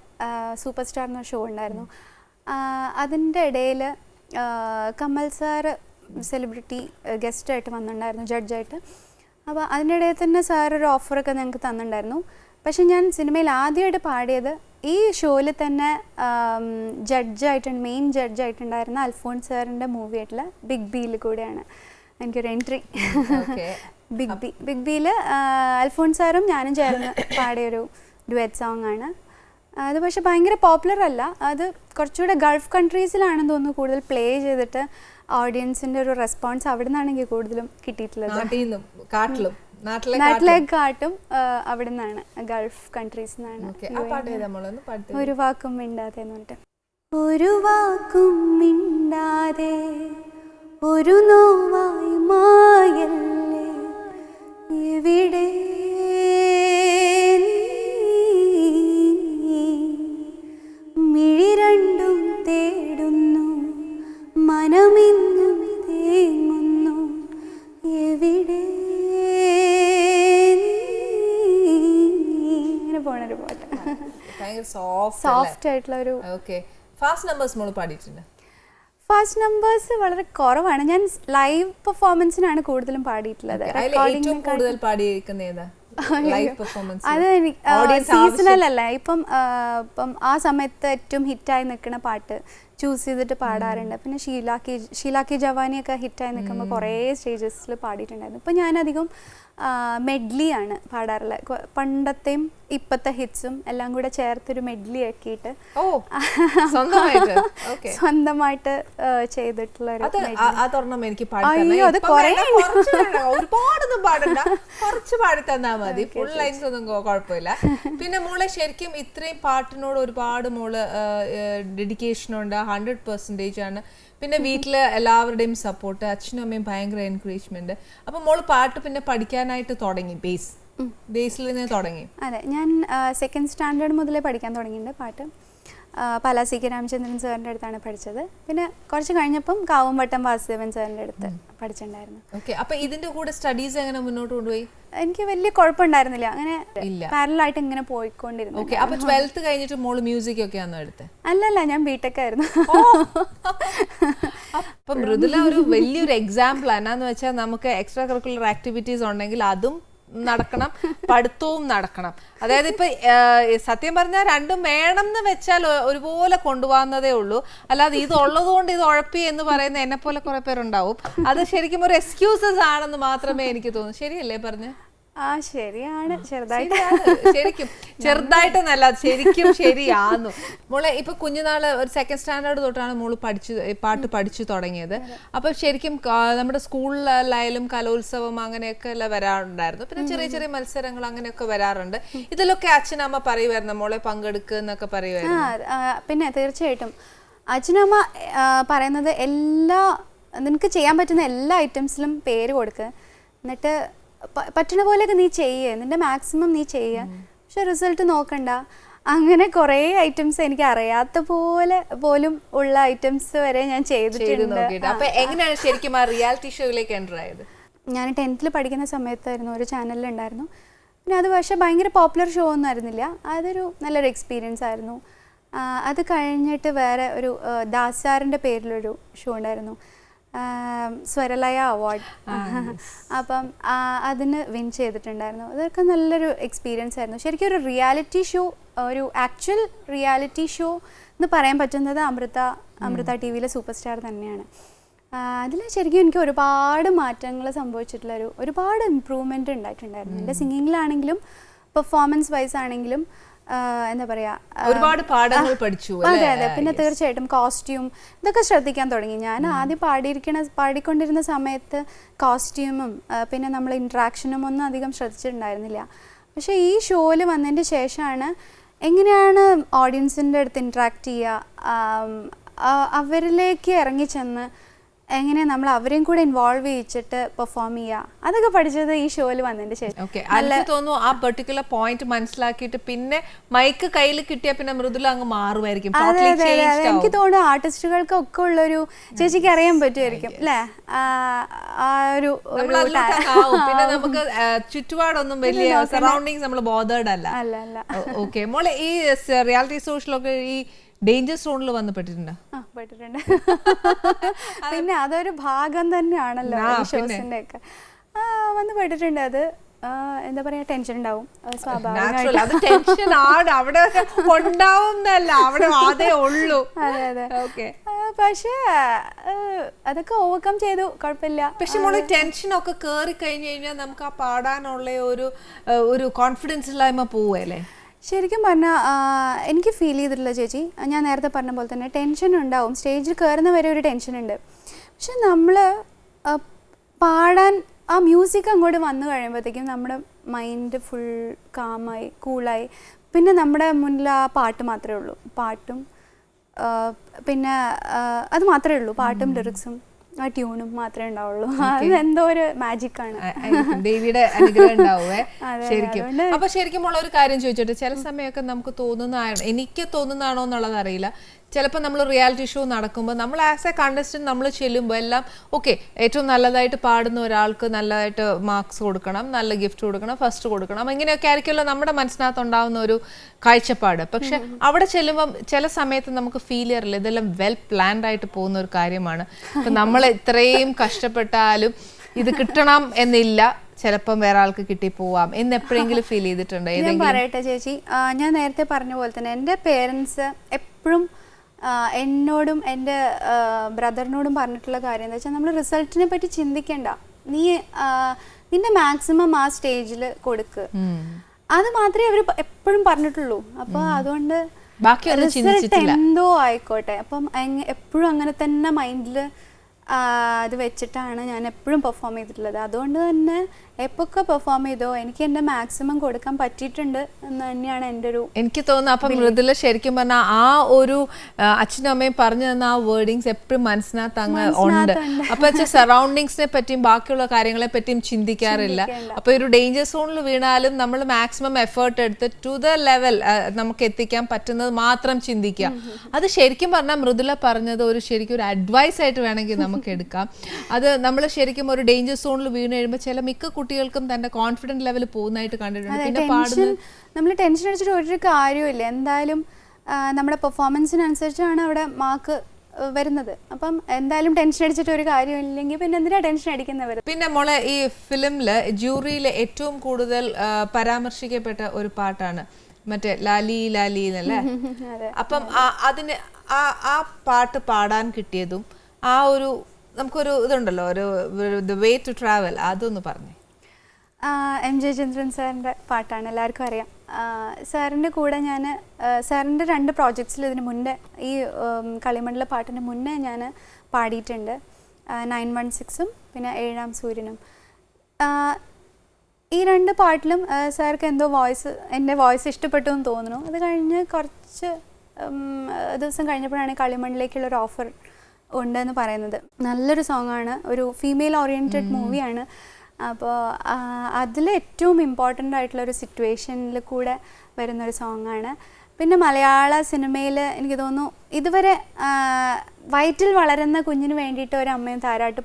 സൂപ്പർ സ്റ്റാർ എന്ന ഷോ ഉണ്ടായിരുന്നു. അതിൻ്റെ ഇടയിൽ കമൽ സാറ് സെലിബ്രിറ്റി ഗസ്റ്റായിട്ട് വന്നിട്ടുണ്ടായിരുന്നു, ജഡ്ജായിട്ട്. അപ്പോൾ അതിനിടയിൽ തന്നെ സാർ ഒരു ഓഫറൊക്കെ ഞങ്ങൾക്ക് തന്നിട്ടുണ്ടായിരുന്നു. പക്ഷെ ഞാൻ സിനിമയിൽ ആദ്യമായിട്ട് പാടിയത് ഈ ഷോയിൽ തന്നെ മെയിൻ ജഡ്ജായിട്ടുണ്ടായിരുന്ന അൽഫോൺസ് സാറിൻ്റെ മൂവി ആയിട്ടുള്ള ബിഗ് ബിയിൽ കൂടെയാണ് എനിക്കൊരു എൻട്രി. ബിഗ് ബിയിൽ അൽഫോൺസ് സാറും ഞാനും ചേർന്ന് പാടിയൊരു ഡുവറ്റ് സോങ് ആണ് അത്. പക്ഷെ ഭയങ്കര പോപ്പുലർ അല്ല, അത് കുറച്ചുകൂടെ ഗൾഫ് കൺട്രീസിലാണെന്ന് തോന്നുന്നു കൂടുതൽ പ്ലേ ചെയ്തിട്ട് ഓഡിയൻസിന്റെ ഒരു റെസ്പോൺസ് അവിടെ നിന്നാണെങ്കിൽ കൂടുതലും കിട്ടിയിട്ടുള്ളത്. നാട്ടിലേക്കാട്ടും അവിടെ നിന്നാണ്, ഗൾഫ് കൺട്രീസിൽ നിന്നാണ്. ഒരു വാക്കും മിണ്ടാതെ എന്ന് പറഞ്ഞിട്ട്, ഒരു വാക്കും മിണ്ടാതെ ഒരു നോവായി മായല്ലേ എവിടെ മിഴി രണ്ടും തേടുന്നു മനമെന്നും തേങ്ങുന്നു എവിടെ. ഇങ്ങനെ പോണൊരു പാട്ട്, സോഫ്റ്റ് ആയിട്ടുള്ള ഒരു. ഫാസ്റ്റ് നമ്പേഴ്സ് വളരെ കുറവാണ്. ഞാൻ ലൈവ് പെർഫോമൻസിനാണ് കൂടുതലും പാടിയിട്ടുള്ളത്. അത് സീസണൽ അല്ല, ഇപ്പം ആ സമയത്ത് ഏറ്റവും ഹിറ്റായി നിൽക്കുന്ന പാട്ട് ചൂസ് ചെയ്തിട്ട് പാടാറുണ്ട്. പിന്നെ ഷീലാക്കി ജവാനിയൊക്കെ ഹിറ്റായി നിൽക്കുമ്പോൾ കുറേ സ്റ്റേജസിൽ പാടിയിട്ടുണ്ടായിരുന്നു. ഇപ്പം ഞാനധികം മെഡ്ലിയാണ് പാടാറുള്ളത്. പണ്ടത്തെയും ഇപ്പോഴത്തെ ഹിറ്റ്സും എല്ലാം കൂടെ ചേർത്തൊരു മെഡ്ലി ആക്കിയിട്ട് സ്വന്തമായിട്ട് ചെയ്തിട്ടുള്ള അയ്യോ അത് കുറേ ഒരുപാടൊന്നും പാടണ്ട, കുറച്ച് പാടി തന്നാ മതി, ഫുൾ ലൈൻസ് ഒന്നും കുഴപ്പമില്ല. പിന്നെ മോളെ ശരിക്കും ഇത്രയും പാട്ടിനോട് ഒരുപാട് മോള് ഡെഡിക്കേഷൻ ഉണ്ട്, 100% ആണ്. പിന്നെ വീട്ടില് എല്ലാവരുടെയും സപ്പോർട്ട്, അച്ഛനും അമ്മയും ഭയങ്കര എൻകറേജ്മെന്റ്. അപ്പൊ മോള് പാട്ട് പിന്നെ പഠിക്കാനായിട്ട് തുടങ്ങി, ബേസിൽ നിന്ന് തുടങ്ങി? അതെ, ഞാൻ 2nd സ്റ്റാൻഡേർഡ് മുതലേ പഠിക്കാൻ തുടങ്ങിയിട്ടുണ്ട് പാട്ട്. പലാസി കെ രാമചന്ദ്രൻ സാറിൻ്റെ അടുത്താണ് പഠിച്ചത്. പിന്നെ കുറച്ച് കഴിഞ്ഞപ്പം കാവുംവട്ടം വാസുദേവൻ സാറിൻ്റെ അടുത്ത് പഠിച്ചിട്ടുണ്ടായിരുന്നു. ഓക്കെ, അപ്പൊ ഇതിന്റെ കൂടെ സ്റ്റഡീസ് എങ്ങനെ മുന്നോട്ട് കൊണ്ടുപോയി? എനിക്ക് വലിയ കുഴപ്പമുണ്ടായിരുന്നില്ല, അങ്ങനെ പാരലായിട്ട് ഇങ്ങനെ പോയിക്കൊണ്ടിരുന്നു. ഓക്കെ, അപ്പൊ 12th കഴിഞ്ഞിട്ട് മോള് മ്യൂസിക് ഒക്കെ ആണോ എടുത്തത്? അല്ലല്ല, ഞാൻ ബിടെക് ആയിരുന്നു. അപ്പൊ മൃദുല ഒരു വലിയൊരു എക്സാമ്പിൾ. എന്നാന്ന് വെച്ചാൽ നമുക്ക് എക്സ്ട്രാ കരിക്കുലർ ആക്ടിവിറ്റീസ് ഉണ്ടെങ്കിൽ അതും നടക്കണം, പഠിത്തവും നടക്കണം. അതായത് ഇപ്പൊ സത്യം പറഞ്ഞാൽ രണ്ടും വേണം എന്ന് വെച്ചാൽ ഒരുപോലെ കൊണ്ടുപോകുന്നതേ ഉള്ളൂ. അല്ലാതെ ഇത് ഉള്ളത് കൊണ്ട് ഇത് ഉഴപ്പി എന്ന് പറയുന്ന എന്നെ പോലെ കുറെ പേരുണ്ടാവും. അത് ശരിക്കും ഒരു എക്സ്ക്യൂസസ് ആണെന്ന് മാത്രമേ എനിക്ക് തോന്നൂ. ശരിയല്ലേ പറഞ്ഞു? ശരിയാണ്, ചെറുതായിട്ട്. ശരിക്കും ചെറുതായിട്ടെന്നല്ല, ശരിക്കും ശരിയാന്നു. മോളെ ഇപ്പൊ കുഞ്ഞുനാള് ഒരു 2nd സ്റ്റാൻഡേർഡ് തൊട്ടാണ് മോള് പാട്ട് പഠിച്ചു തുടങ്ങിയത്. അപ്പൊ ശരിക്കും നമ്മുടെ സ്കൂളിലായാലും കലോത്സവം അങ്ങനെയൊക്കെ എല്ലാം വരാറുണ്ടായിരുന്നു. പിന്നെ ചെറിയ ചെറിയ മത്സരങ്ങൾ അങ്ങനെയൊക്കെ വരാറുണ്ട്. ഇതിലൊക്കെ അച്ഛനമ്മ പറയുമായിരുന്നു മോളെ പങ്കെടുക്കുക എന്നൊക്കെ പറയുമായിരുന്നു? പിന്നെ തീർച്ചയായിട്ടും അച്ഛനമ്മ പറയുന്നത് നിനക്ക് ചെയ്യാൻ പറ്റുന്ന എല്ലാ ഐറ്റംസിലും പേര് കൊടുക്കുക, എന്നിട്ട് പറ്റുന്ന പോലെയൊക്കെ നീ ചെയ്യേ, നിന്റെ മാക്സിമം നീ ചെയ്യുക, പക്ഷെ റിസൾട്ട് നോക്കണ്ട. അങ്ങനെ കുറേ ഐറ്റംസ് എനിക്ക് അറിയാത്ത പോലെ പോലും ഉള്ള ഐറ്റംസ് വരെ ഞാൻ ചെയ്തിട്ടുണ്ട്. അപ്പൊ എങ്ങനെയാണ് ശരിക്കും ആ റിയാലിറ്റി ഷോയിലേക്ക് എൻ്റർ ആയത്? ഞാൻ 10th പഠിക്കുന്ന സമയത്തായിരുന്നു, ഒരു ചാനലിലുണ്ടായിരുന്നു. പിന്നെ അത് പക്ഷേ ഭയങ്കര പോപ്പുലർ ഷോ ഒന്നും ആയിരുന്നില്ല. അതൊരു നല്ലൊരു എക്സ്പീരിയൻസ് ആയിരുന്നു. അത് കഴിഞ്ഞിട്ട് വേറെ ഒരു ദാസാറിൻ്റെ പേരിലൊരു ഷോ ഉണ്ടായിരുന്നു, സ്വരലയ അവാർഡ്. അപ്പം അതിന് വിൻ ചെയ്തിട്ടുണ്ടായിരുന്നു. അതൊക്കെ നല്ലൊരു എക്സ്പീരിയൻസ് ആയിരുന്നു. ശരിക്കും ഒരു റിയാലിറ്റി ഷോ, ഒരു ആക്ച്വൽ റിയാലിറ്റി ഷോ എന്ന് പറയാൻ പറ്റുന്നത് അമൃത TV-യിലെ സൂപ്പർ സ്റ്റാർ തന്നെയാണ്. അതിൽ ശരിക്കും എനിക്ക് ഒരുപാട് മാറ്റങ്ങൾ സംഭവിച്ചിട്ടുള്ള ഒരുപാട് ഇമ്പ്രൂവ്മെൻറ്റ് ഉണ്ടായിട്ടുണ്ടായിരുന്നു. എൻ്റെ സിംഗിങ്ങിലാണെങ്കിലും പെർഫോമൻസ് വൈസ് ആണെങ്കിലും എന്താ പറയാ, ഒരുപാട് പാഠങ്ങൾ പഠിച്ചു. അതെ അതെ. പിന്നെ തീർച്ചയായിട്ടും കോസ്റ്റ്യൂം ഇതൊക്കെ ശ്രദ്ധിക്കാൻ തുടങ്ങി. ഞാൻ ആദ്യം പാടിക്കൊണ്ടിരുന്ന സമയത്ത് കോസ്റ്റ്യൂമും പിന്നെ നമ്മൾ ഇൻട്രാക്ഷനും ഒന്നും അധികം ശ്രദ്ധിച്ചിട്ടുണ്ടായിരുന്നില്ല. പക്ഷേ ഈ ഷോയിൽ വന്നതിൻ്റെ ശേഷമാണ് എങ്ങനെയാണ് ഓഡിയൻസിൻ്റെ അടുത്ത് ഇൻട്രാക്ട് ചെയ്യുക, അവരിലേക്ക് ഇറങ്ങിച്ചെന്ന് എങ്ങനെ നമ്മൾ അവരെയും കൂടെ ഇൻവോൾവ് ചെയ്യിച്ചിട്ട് പെർഫോം ചെയ്യുക, അതൊക്കെ പഠിച്ചത് ഈ ഷോയിൽ വന്നതിന്റെ ശേഷം. എനിക്ക് തോന്നുന്നു ആ പെർട്ടിക്കുലർ പോയിന്റ് മനസ്സിലാക്കിയിട്ട് പിന്നെ മൈക്ക് കയ്യിൽ കിട്ടിയ പിന്നെ മൃദുല അങ്ങ് മാറുമായിരിക്കും. എനിക്ക് തോന്നുന്നു ആർട്ടിസ്റ്റുകൾക്ക് ഒക്കെ ഉള്ളൊരു, ചേച്ചിക്ക് അറിയാൻ പറ്റുമായിരിക്കും അല്ലേ, ആ ഒരു പിന്നെ നമുക്ക് ചുറ്റുപാടൊന്നും വലിയ സറൗണ്ടിങ്സ് നമ്മൾ ബോധേർഡ് അല്ല. ഓക്കെ മോളെ, ഈ റിയാലിറ്റി ഷോസിലൊക്കെ ഈ ഡേഞ്ചർ സോണിൽ വന്ന് പെട്ടിട്ടുണ്ടോ? പെട്ടിട്ടുണ്ട്. പിന്നെ അതൊരു ഭാഗം തന്നെയാണല്ലോ ഷോസിന്റെ ഒക്കെ. വന്ന് പെട്ടിട്ടുണ്ട്. അത് എന്താ പറയാ, ടെൻഷൻ ഉണ്ടാവും, പക്ഷേ അതൊക്കെ ഓവർകം ചെയ്തു, കുഴപ്പമില്ല. പക്ഷെ മോളെ ടെൻഷൻ ഒക്കെ കേറി കഴിഞ്ഞു കഴിഞ്ഞാൽ നമുക്ക് ആ പാടാനുള്ള ഒരു കോൺഫിഡൻസ് ഇല്ലായ്മ പോവല്ലേ? ശരിക്കും പറഞ്ഞാൽ എനിക്ക് ഫീൽ ചെയ്തിട്ടില്ല ചേച്ചി. ഞാൻ നേരത്തെ പറഞ്ഞ പോലെ തന്നെ ടെൻഷൻ ഉണ്ടാവും, സ്റ്റേജിൽ കയറുന്ന വരെ ഒരു ടെൻഷനുണ്ട്. പക്ഷെ നമ്മൾ പാടാൻ ആ മ്യൂസിക് അങ്ങോട്ട് വന്നു കഴിയുമ്പോഴത്തേക്കും നമ്മുടെ മൈൻഡ് ഫുൾ കാമായി കൂളായി. പിന്നെ നമ്മുടെ മുന്നിൽ ആ പാട്ട് മാത്രമേ ഉള്ളൂ, പാട്ടും പിന്നെ അത് മാത്രമേ ഉള്ളൂ, പാട്ടും ലിറിക്സും ആ ട്യൂണും മാത്രമേ ഉണ്ടാവുള്ളൂ. അത് എന്തോ ഒരു മാജിക് ആണ്, ദേവിയുടെ അനുഗ്രഹം ഉണ്ടാവേ ശരിക്കും. അപ്പൊ ശരിക്കും ഉള്ള ഒരു കാര്യം ചോദിച്ചോട്ടെ, ചില സമയമൊക്കെ നമുക്ക് എനിക്ക് തോന്നുന്നതാണോ എന്നുള്ളത് അറിയില്ല. ചിലപ്പോൾ നമ്മൾ റിയാലിറ്റി ഷോ നടക്കുമ്പോൾ നമ്മൾ ആസ് എ കണ്ടസ്റ്റന്റ് നമ്മൾ ചെല്ലുമ്പോൾ എല്ലാം ഓക്കെ, ഏറ്റവും നല്ലതായിട്ട് പാടുന്ന ഒരാൾക്ക് നല്ലതായിട്ട് മാർക്സ് കൊടുക്കണം, നല്ല ഗിഫ്റ്റ് കൊടുക്കണം, ഫസ്റ്റ് കൊടുക്കണം, ഇങ്ങനെയൊക്കെ ആയിരിക്കുമല്ലോ നമ്മുടെ മനസ്സിനകത്ത് ഉണ്ടാവുന്ന ഒരു കാഴ്ചപ്പാട്. പക്ഷെ അവിടെ ചെല്ലുമ്പം ചില സമയത്ത് നമുക്ക് ഫീൽ ചെയ്യാറില്ല ഇതെല്ലാം വെൽ പ്ലാൻഡ് ആയിട്ട് പോകുന്ന ഒരു കാര്യമാണ്. അപ്പം നമ്മൾ ഇത്രയും കഷ്ടപ്പെട്ടാലും ഇത് കിട്ടണം എന്നില്ല, ചിലപ്പം വേറെ ആൾക്ക് കിട്ടിപ്പോവാം എന്ന് എപ്പോഴെങ്കിലും ഫീൽ ചെയ്തിട്ടുണ്ടോ? ഞാൻ പറയട്ടെ ചേച്ചി, ഞാൻ നേരത്തെ പറഞ്ഞ പോലെ തന്നെ എൻ്റെ പേരൻസ് എപ്പോഴും എന്നോടും എൻ്റെ ബ്രദറിനോടും പറഞ്ഞിട്ടുള്ള കാര്യം എന്താ വെച്ചാൽ, നമ്മൾ റിസൾട്ടിനെ പറ്റി ചിന്തിക്കേണ്ട, നിന്റെ മാക്സിമം ആ സ്റ്റേജിൽ കൊടുക്ക്, അത് മാത്രമേ അവർ എപ്പോഴും പറഞ്ഞിട്ടുള്ളൂ. അപ്പോൾ അതുകൊണ്ട് റിസൾട്ട് എന്തോ ആയിക്കോട്ടെ, അപ്പം എപ്പോഴും അങ്ങനെ തന്നെ മൈൻഡിൽ അത് വെച്ചിട്ടാണ് ഞാൻ എപ്പോഴും പെർഫോം ചെയ്തിട്ടുള്ളത്. അതുകൊണ്ട് തന്നെ എപ്പൊക്കെ പെർഫോം ചെയ്തോ എനിക്ക് എൻ്റെ മാക്സിമം കൊടുക്കാൻ പറ്റിയിട്ടുണ്ട് എന്ന് തന്നെയാണ് എൻ്റെ ഒരു, എനിക്ക് തോന്നുന്നു. അപ്പം മൃദുല ശരിക്കും പറഞ്ഞാൽ ആ ഒരു അച്ഛനും അമ്മയും പറഞ്ഞു തന്ന ആ വേർഡിങ്സ് എപ്പോഴും മനസ്സിനകത്ത് അങ്ങ് ഉണ്ട്. അപ്പൊ സറൗണ്ടിങ്സിനെ പറ്റിയും ബാക്കിയുള്ള കാര്യങ്ങളെ പറ്റിയും ചിന്തിക്കാറില്ല. അപ്പൊ ഒരു ഡേഞ്ചർ സോണിൽ വീണാലും നമ്മൾ മാക്സിമം എഫേർട്ട് എടുത്ത് ടു ദ ലെവൽ നമുക്ക് എത്തിക്കാൻ പറ്റുന്നത് മാത്രം ചിന്തിക്കുക. അത് ശരിക്കും പറഞ്ഞാൽ മൃദുല പറഞ്ഞത് ശരിക്കും ഒരു അഡ്വൈസ് ആയിട്ട് വേണമെങ്കിൽ നമുക്ക് എടുക്കാം. അത് നമ്മൾ ശരിക്കും ഒരു ഡേഞ്ചർ സോണിൽ വീണ് കഴിയുമ്പോൾ ചില മിക്ക കുട്ടികൾക്കും തന്റെ കോൺഫിഡൻസ് ലെവൽ പോകുന്നതായിട്ട് കണ്ടിട്ടുണ്ട്. പിന്നെ നമ്മൾ ടെൻഷൻ അടിച്ചിട്ട് ഒരു കാര്യമില്ല. എന്തായാലും നമ്മുടെ പെർഫോമൻസിനനുസരിച്ചാണ് അവിടെ മാർക്ക് വരുന്നത്. അപ്പം എന്തായാലും ടെൻഷൻ അടിച്ചിട്ട് ഒരു കാര്യമില്ലെങ്കിൽ പിന്നെ എന്തിനാ ടെൻഷൻ അടിക്കുന്നവർ. പിന്നെ മോളെ ഈ ഫിലിമില് ജൂറിയിലെ ഏറ്റവും കൂടുതൽ പരാമർശിക്കപ്പെട്ട ഒരു പാട്ടാണ് മറ്റേ ലാലി ലാലി എന്നല്ലേ. അപ്പം അതിന് ആ പാട്ട് പാടാൻ കിട്ടിയതും ആ ഒരു നമുക്കൊരു ഇതുണ്ടല്ലോ ഒരു വേ ടു ട്രാവൽ, അതൊന്ന് പറഞ്ഞേ. MJ ചന്ദ്രൻ സാറിൻ്റെ പാട്ടാണ്, എല്ലാവർക്കും അറിയാം. സാറിൻ്റെ കൂടെ ഞാൻ സാറിൻ്റെ 2 പ്രോജക്ട്സിൽ ഇതിന് മുന്നേ ഈ കളിമണ്ണിലെ പാട്ടിന് മുന്നേ ഞാൻ പാടിയിട്ടുണ്ട്. 916ഉം പിന്നെ 7-ാം സൂര്യനും. ഈ 2 പാട്ടിലും സാർക്ക് എന്തോ എൻ്റെ വോയിസ് ഇഷ്ടപ്പെട്ടു എന്ന് തോന്നുന്നു. അത് കഴിഞ്ഞ് കുറച്ച് ദിവസം കഴിഞ്ഞപ്പോഴാണ് കളിമണ്ണിലേക്കുള്ളൊരു ഓഫർ ഉണ്ടെന്ന് പറയുന്നത്. നല്ലൊരു സോങ്ങാണ്, ഒരു ഫീമെയിൽ ഓറിയൻറ്റഡ് മൂവിയാണ്. അപ്പോൾ അതിൽ ഏറ്റവും ഇമ്പോർട്ടൻ്റ് ആയിട്ടുള്ളൊരു സിറ്റുവേഷനിൽ കൂടെ വരുന്നൊരു സോങ്ങാണ്. പിന്നെ മലയാള സിനിമയിൽ എനിക്ക് തോന്നുന്നു ഇതുവരെ വയറ്റിൽ വളരുന്ന കുഞ്ഞിന് വേണ്ടിയിട്ട് ഒരു അമ്മയും താരാട്ട്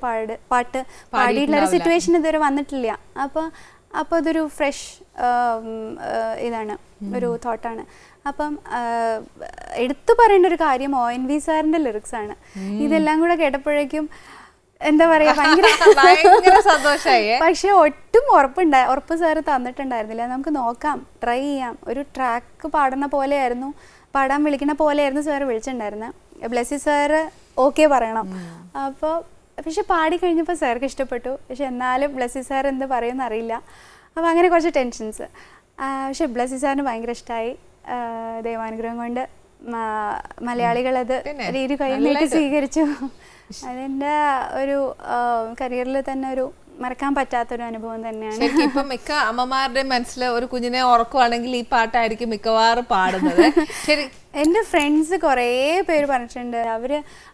പാട്ട് പാടിയിട്ടുള്ളൊരു സിറ്റുവേഷൻ ഇതുവരെ വന്നിട്ടില്ല. അപ്പോൾ അതൊരു ഫ്രഷ് ഇതാണ്, ഒരു തോട്ടാണ്. അപ്പം എടുത്തു പറയേണ്ട ഒരു കാര്യം ONV സാറിൻ്റെ ലിറിക്സാണ്. ഇതെല്ലാം കൂടെ കേട്ടപ്പോഴേക്കും എന്താ പറയാ, ഭയങ്കര സന്തോഷമായി. പക്ഷെ ഒട്ടും ഉറപ്പ് സാറ് തന്നിട്ടുണ്ടായിരുന്നില്ല. നമുക്ക് നോക്കാം, ട്രൈ ചെയ്യാം. ഒരു ട്രാക്ക് പാടുന്ന പോലെയായിരുന്നു, പാടാൻ വിളിക്കുന്ന പോലെയായിരുന്നു സാറ് വിളിച്ചിട്ടുണ്ടായിരുന്നത്. ബ്ലെസ്സി സാറ് ഓക്കെ പറയണം. അപ്പോൾ പക്ഷെ പാടി കഴിഞ്ഞപ്പോൾ സാർക്ക് ഇഷ്ടപ്പെട്ടു. പക്ഷെ എന്നാലും ബ്ലെസ്സി സാർ എന്ത് പറയുമെന്ന് അറിയില്ല. അപ്പോൾ അങ്ങനെ കുറച്ച് ടെൻഷൻസ്. പക്ഷെ ബ്ലെസ്സി സാറിന് ഭയങ്കര ഇഷ്ടമായി. ദൈവാനുഗ്രഹം കൊണ്ട് മലയാളികളത് രീതി കൈനീട്ടി സ്വീകരിച്ചു. അതിൻ്റെ ഒരു കരിയറിൽ തന്നെ ഒരു മറക്കാൻ പറ്റാത്തൊരു അനുഭവം തന്നെയാണ്. ഇപ്പം മിക്ക അമ്മമാരുടെ മനസ്സിൽ ഒരു കുഞ്ഞിനെ ഉറക്കുവാണെങ്കിൽ ഈ പാട്ടായിരിക്കും മിക്കവാറും പാടുന്നത്. ശരി, എൻ്റെ ഫ്രണ്ട്സ് കുറേ പേര് പറഞ്ഞിട്ടുണ്ട്,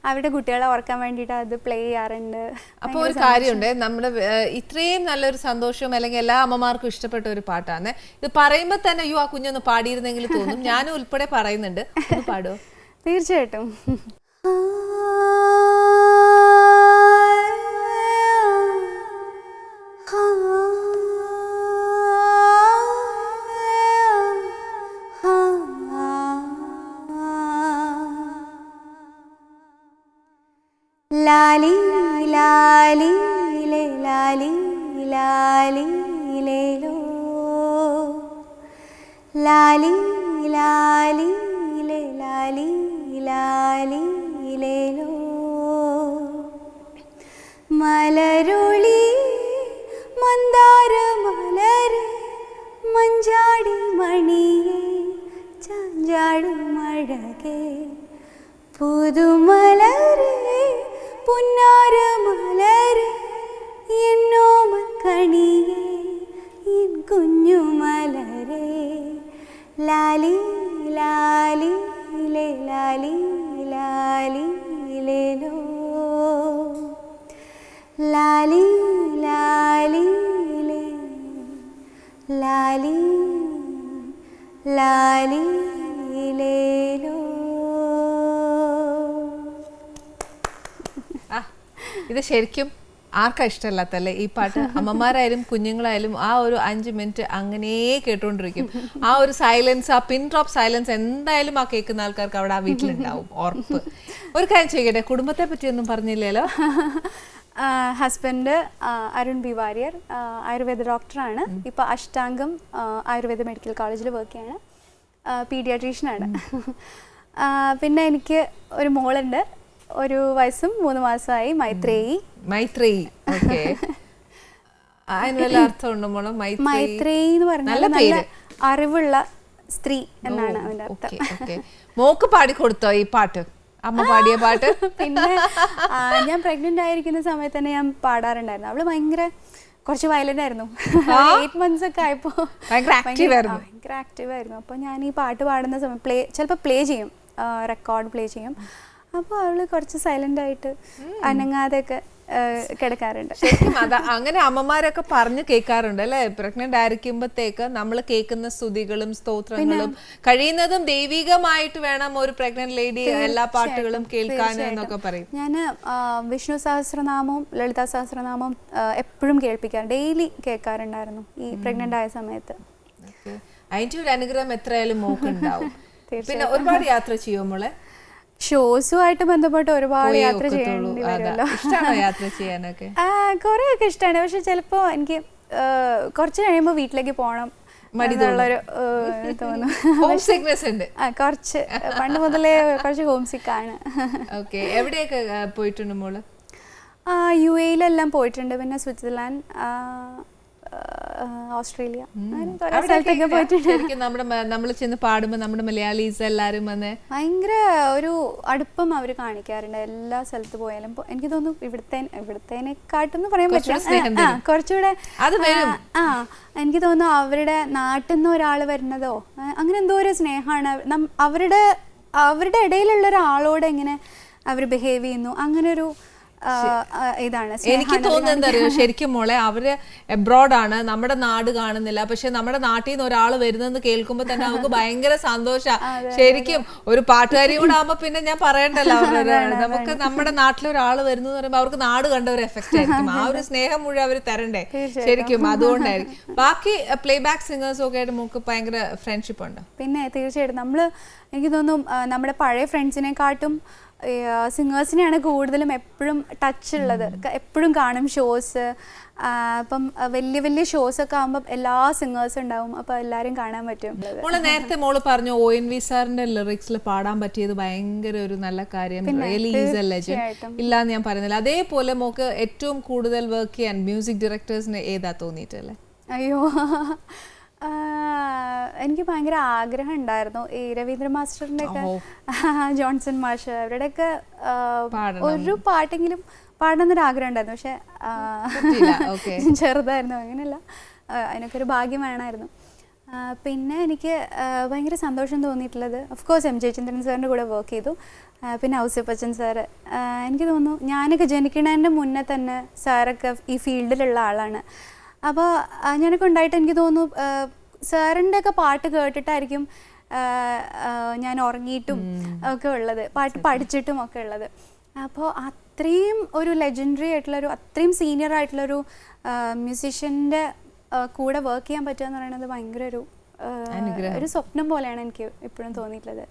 അവരുടെ കുട്ടികളെ ഉറക്കാൻ വേണ്ടിയിട്ട് അത് പ്ലേ ചെയ്യാറുണ്ട്. അപ്പോൾ ഒരു കാര്യമുണ്ട്, നമ്മുടെ ഇത്രയും നല്ലൊരു സന്തോഷവും അല്ലെങ്കിൽ എല്ലാ അമ്മമാർക്കും ഇഷ്ടപ്പെട്ട ഒരു പാട്ടാണ് ഇത്. പറയുമ്പോൾ തന്നെ അയ്യോ ആ കുഞ്ഞൊന്ന് പാടിയിരുന്നെങ്കിൽ തോന്നും. ഞാനും ഉൾപ്പെടെ പറയുന്നുണ്ട്, ഒന്ന് പാടുമോ? തീർച്ചയായിട്ടും. ലാലി ലാലി ലേ ലാലി ലാലി ലേലോ, ലാലി ലാലി ലേ ലാലി ലാലി ലേലോ. മലരുളി മന്ദാര മലരെ മഞ്ചാടി മണിയെ ചാഞ്ചാടും അഴകേ, പുതുമലരെ പുന്നാര മലരെ എന്നോമക്കണിയെ എൻ കുഞ്ഞുമലരെ. ലാലി ലാലി ലേ ലാലി ലാലി ലേലോ, ലാലി ലാലി ലേ ലാലി ലാലി ലേലോ. ഇത് ശരിക്കും ആർക്കാ ഇഷ്ടമല്ലാത്തല്ലേ ഈ പാട്ട്? അമ്മമാരായാലും കുഞ്ഞുങ്ങളായാലും ആ ഒരു 5 മിനിറ്റ് അങ്ങനെ കേട്ടോണ്ടിരിക്കും. ആ ഒരു സൈലൻസ്, ആ പിൻ ഡ്രോപ്പ് സൈലൻസ് എന്തായാലും ആ കേൾക്കുന്ന ആൾക്കാർക്ക് അവിടെ ആ വീട്ടിലുണ്ടാവും, ഉറപ്പ്. ഒരു കാര്യം ചെയ്യട്ടെ, കുടുംബത്തെ പറ്റിയൊന്നും പറഞ്ഞില്ലല്ലോ. ഹസ്ബൻഡ് അരുൺ ബി വാര്യർ, ആയുർവേദ ഡോക്ടറാണ്. ഇപ്പോൾ അഷ്ടാംഗം ആയുർവേദ മെഡിക്കൽ കോളേജിൽ വർക്ക് ചെയ്യാണ്, പീഡിയാട്രീഷ്യനാണ്. പിന്നെ എനിക്ക് ഒരു മോളുണ്ട്, 1 വയസ്സും 3 മാസമായി, മൈത്രേയി. മൈത്രേയി എന്ന് പറഞ്ഞാൽ നല്ല അറിവുള്ള സ്ത്രീ എന്നാണ് അതിന്റെ അർത്ഥം. മോക്ക് പാടിക്കൊടുത്തോ ഈ പാട്ട്? അമ്മ പാടിയ പാട്ട്? പിന്നെ ഞാൻ പ്രഗ്നന്റ് ആയിരിക്കുന്ന സമയത്ത് തന്നെ ഞാൻ പാടാറുണ്ടായിരുന്നു. അവള് കുറച്ച് വയലന്റ് ആയിരുന്നു. 8 months ഒക്കെ ആയപ്പോ ഭയങ്കര ആക്റ്റീവ് ആയിരുന്നു. അപ്പോൾ ഞാൻ ഈ പാട്ട് പാടുന്ന സമയം ചിലപ്പോൾ പ്ലേ ചെയ്യും, റെക്കോർഡ് പ്ലേ ചെയ്യും. അപ്പോൾ അവള് കുറച്ച് സൈലന്റ് ആയിട്ട് അനങ്ങാതെയൊക്കെ കിടക്കാറുണ്ട്. ശരിക്കും അങ്ങനെ അമ്മമാരൊക്കെ പറഞ്ഞു കേൾക്കാറുണ്ട് അല്ലെ? പ്രഗ്നന്റ് ആയിരിക്കുമ്പോഴത്തേക്ക് നമ്മൾ കേൾക്കുന്ന സ്തുതികളും സ്തോത്രങ്ങളും കഴിയുന്നതും ദൈവികമായിട്ട് വേണം ഒരു പ്രഗ്നന്റ് ലേഡി എല്ലാ പാട്ടുകളും കേൾക്കാൻ എന്നൊക്കെ പറയും. ഞാൻ വിഷ്ണു സഹസ്രനാമവും ലളിതാ സഹസ്രനാമവും എപ്പോഴും കേൾപ്പിക്കാറ്, ഡെയിലി കേൾക്കാറുണ്ടായിരുന്നു ഈ പ്രഗ്നന്റ് ആയ സമയത്ത്. അതിന്റെ ഒരു അനുഗ്രഹം എത്രയായാലും മോക്കുണ്ടാവും. പിന്നെ ഒരുപാട് യാത്ര ചെയ്യുമോ മോളെ? ഷോസുമായിട്ട് ബന്ധപ്പെട്ട് ഒരുപാട് യാത്ര ചെയ്യേണ്ടി വരുമല്ലോ. ഇഷ്ടമാണോ യാത്ര ചെയ്യാനൊക്കെ? കുറേയൊക്കെ ഇഷ്ടമാണ്. പക്ഷെ ചിലപ്പോൾ എനിക്ക് കുറച്ച് കഴിയുമ്പോൾ വീട്ടിലേക്ക് പോകണം എന്നുള്ളൊരു തോന്നും. കുറച്ച് പണ്ട് മുതലേ കുറച്ച് ഹോം സിക്ക് ആണ്. എവിടെയൊക്കെ പോയിട്ടുണ്ട് മോള്? UAE പോയിട്ടുണ്ട്, പിന്നെ സ്വിറ്റ്സർലാൻഡ്, ഓസ്ട്രേലിയ, സ്ഥലത്തൊക്കെ പോയിട്ടുണ്ട്. നമ്മൾ ചെന്ന് പാടുമ്പോ നമ്മുടെ മലയാളീസ് എല്ലാരും വന്ന് ഭയങ്കര ഒരു അടുപ്പം അവർ കാണിക്കാറുണ്ട് എല്ലാ സ്ഥലത്ത് പോയാലും. എനിക്ക് തോന്നുന്നു ഇവിടത്തേനെക്കാട്ടെന്ന് പറയാൻ പറ്റില്ല, കുറച്ചുകൂടെ എനിക്ക് തോന്നുന്നു അവരുടെ നാട്ടിൽ നിന്ന് ഒരാൾ വരുന്നതോ അങ്ങനെ എന്തോ ഒരു സ്നേഹമാണ്. അവരുടെ ഇടയിലുള്ള ഒരാളോട് എങ്ങനെ അവർ ബിഹേവ് ചെയ്യുന്നു, അങ്ങനെ ഒരു ഇതാണ് എനിക്ക് തോന്നുന്നത്. എന്താ അറിയോ, ശരിക്കും മോളെ അവര് എബ്രോഡ് ആണ്, നമ്മുടെ നാട് കാണുന്നില്ല, പക്ഷെ നമ്മുടെ നാട്ടിൽ നിന്ന് ഒരാൾ വരുന്നെന്ന് കേൾക്കുമ്പോ തന്നെ അവർക്ക് ഭയങ്കര സന്തോഷാ. ശരിക്കും ഒരു പാട്ടുകാരി കൂടെ ആകുമ്പോ പിന്നെ ഞാൻ പറയണ്ടല്ലോ, നമുക്ക് നമ്മുടെ നാട്ടിൽ ഒരാൾ വരുന്നു പറയുമ്പോ അവർക്ക് നാട് കണ്ട ഒരു എഫക്റ്റ് ആയിരിക്കും. ആ ഒരു സ്നേഹം മുഴുവൻ അവര് തരണ്ടേ ശരിക്കും, അതുകൊണ്ടായിരിക്കും. ബാക്കി പ്ലേ ബാക്ക് സിംഗേഴ്സും ഒക്കെ ആയിട്ട് നമുക്ക് ഭയങ്കര ഫ്രണ്ട്ഷിപ്പ് ഉണ്ട്. പിന്നെ തീർച്ചയായിട്ടും എനിക്ക് തോന്നുന്നു നമ്മുടെ പഴയ ഫ്രണ്ട്സിനെക്കാട്ടും സിംഗേഴ്സിനെയാണ് കൂടുതലും എപ്പോഴും ടച്ച് ഉള്ളത്. എപ്പോഴും കാണും ഷോസ്. അപ്പം വലിയ വലിയ ഷോസ് ഒക്കെ ആകുമ്പോൾ എല്ലാ സിംഗേഴ്സും ഉണ്ടാവും, അപ്പൊ എല്ലാരും കാണാൻ പറ്റും. നേരത്തെ മോള് പറഞ്ഞു ONV സാറിന്റെ ലിറിക്സിൽ പാടാൻ പറ്റിയത് ഭയങ്കര ഒരു നല്ല കാര്യം, ഇല്ലാന്ന് ഞാൻ പറയുന്നില്ല. അതേപോലെ മോക്ക് ഏറ്റവും കൂടുതൽ വർക്ക് ചെയ്യാൻ മ്യൂസിക് ഡയറക്ടേഴ്സിന് ഏതാ തോന്നിയിട്ടല്ലേ? അയ്യോ, എനിക്ക് ഭയങ്കര ആഗ്രഹം ഉണ്ടായിരുന്നു ഈ രവീന്ദ്ര മാസ്റ്ററിന്റെ ഒക്കെ, ജോൺസൺ മാഷ്, അവരുടെയൊക്കെ ഒരു പാട്ടെങ്കിലും പാടണമെന്നൊരു ആഗ്രഹം ഉണ്ടായിരുന്നു. പക്ഷെ ചെറുതായിരുന്നു, അങ്ങനെയല്ല, അതിനൊക്കെ ഒരു ഭാഗ്യം വേണമായിരുന്നു. പിന്നെ എനിക്ക് ഭയങ്കര സന്തോഷം തോന്നിയിട്ടുള്ളത് ഓഫ് കോഴ്സ് M. ജയചന്ദ്രൻ സാറിൻ്റെ കൂടെ വർക്ക് ചെയ്തു. പിന്നെ ഔസേപ്പച്ചൻ സാറ്, എനിക്ക് തോന്നുന്നു ഞാനൊക്കെ ജനിക്കുന്നതിൻ്റെ മുന്നേ തന്നെ സാറൊക്കെ ഈ ഫീൽഡിലുള്ള ആളാണ്. അപ്പോൾ ഞാനൊക്കെ ഉണ്ടായിട്ട് എനിക്ക് തോന്നുന്നു സാറിൻ്റെ ഒക്കെ പാട്ട് കേട്ടിട്ടായിരിക്കും ഞാൻ ഉറങ്ങിയിട്ടും ഒക്കെ ഉള്ളത്, പാട്ട് പഠിച്ചിട്ടും ഒക്കെ ഉള്ളത്. അപ്പോൾ അത്രയും ഒരു ലെജൻഡറി ആയിട്ടുള്ളൊരു, അത്രയും സീനിയർ ആയിട്ടുള്ളൊരു മ്യൂസീഷ്യൻ്റെ കൂടെ വർക്ക് ചെയ്യാൻ പറ്റുക എന്ന് പറയുന്നത് ഭയങ്കര ഒരു സ്വപ്നം പോലെയാണ് എനിക്ക് ഇപ്പോഴും തോന്നിയിട്ടുള്ളത്.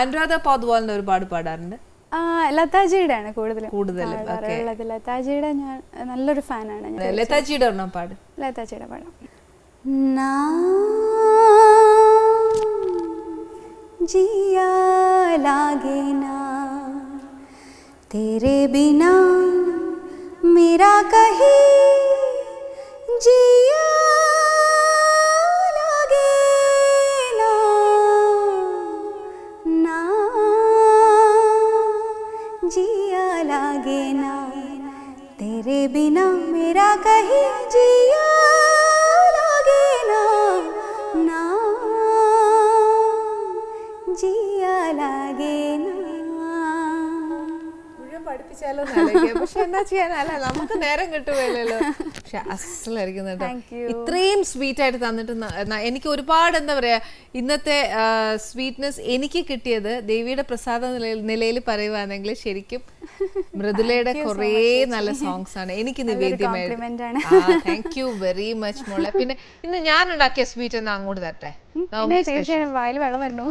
അനുരാധ പൗദ്വാളിന്റെ ഒരുപാട് പാടാറുണ്ട്. ലതാജിയുടെ ആണ് കൂടുതലുള്ളത്. ലതാജിയുടെ ഞാൻ നല്ലൊരു ഫാനാണ്. ലതാജിയുടെ പാട്. ലതാജിയുടെ പാടാം. जिया लागे ना तेरे बिना मेरा कहीं जिया लागे ना, ना जिया लागे ना तेरे बिना मेरा कहीं जिया പഠിപ്പിച്ചാലോ, പക്ഷെ എന്താ ചെയ്യാനല്ല, നമുക്ക് നേരം കിട്ടുകയല്ലോ. പക്ഷെ അസലായിരിക്കും കേട്ടോ, ഇത്രയും സ്വീറ്റ് ആയിട്ട് തന്നിട്ട്. എനിക്ക് ഒരുപാട് എന്താ പറയാ, ഇന്നത്തെ സ്വീറ്റ്നെസ് എനിക്ക് കിട്ടിയത് ദേവിയുടെ പ്രസാദ നിലയിൽ പറയുവാണെങ്കിൽ ശരിക്കും മൃദുലയുടെ കുറേ നല്ല സോങ്സ് ആണ് എനിക്ക് നിവേദ്യമായിട്ട്. താങ്ക് യു വെരി മച്ച് മോളെ. പിന്നെ ഇന്ന് ഞാൻ ഉണ്ടാക്കിയ സ്വീറ്റ് എന്നാ അങ്ങോട്ട് തരട്ടെ. വായിൽ വെള്ളം വരണു.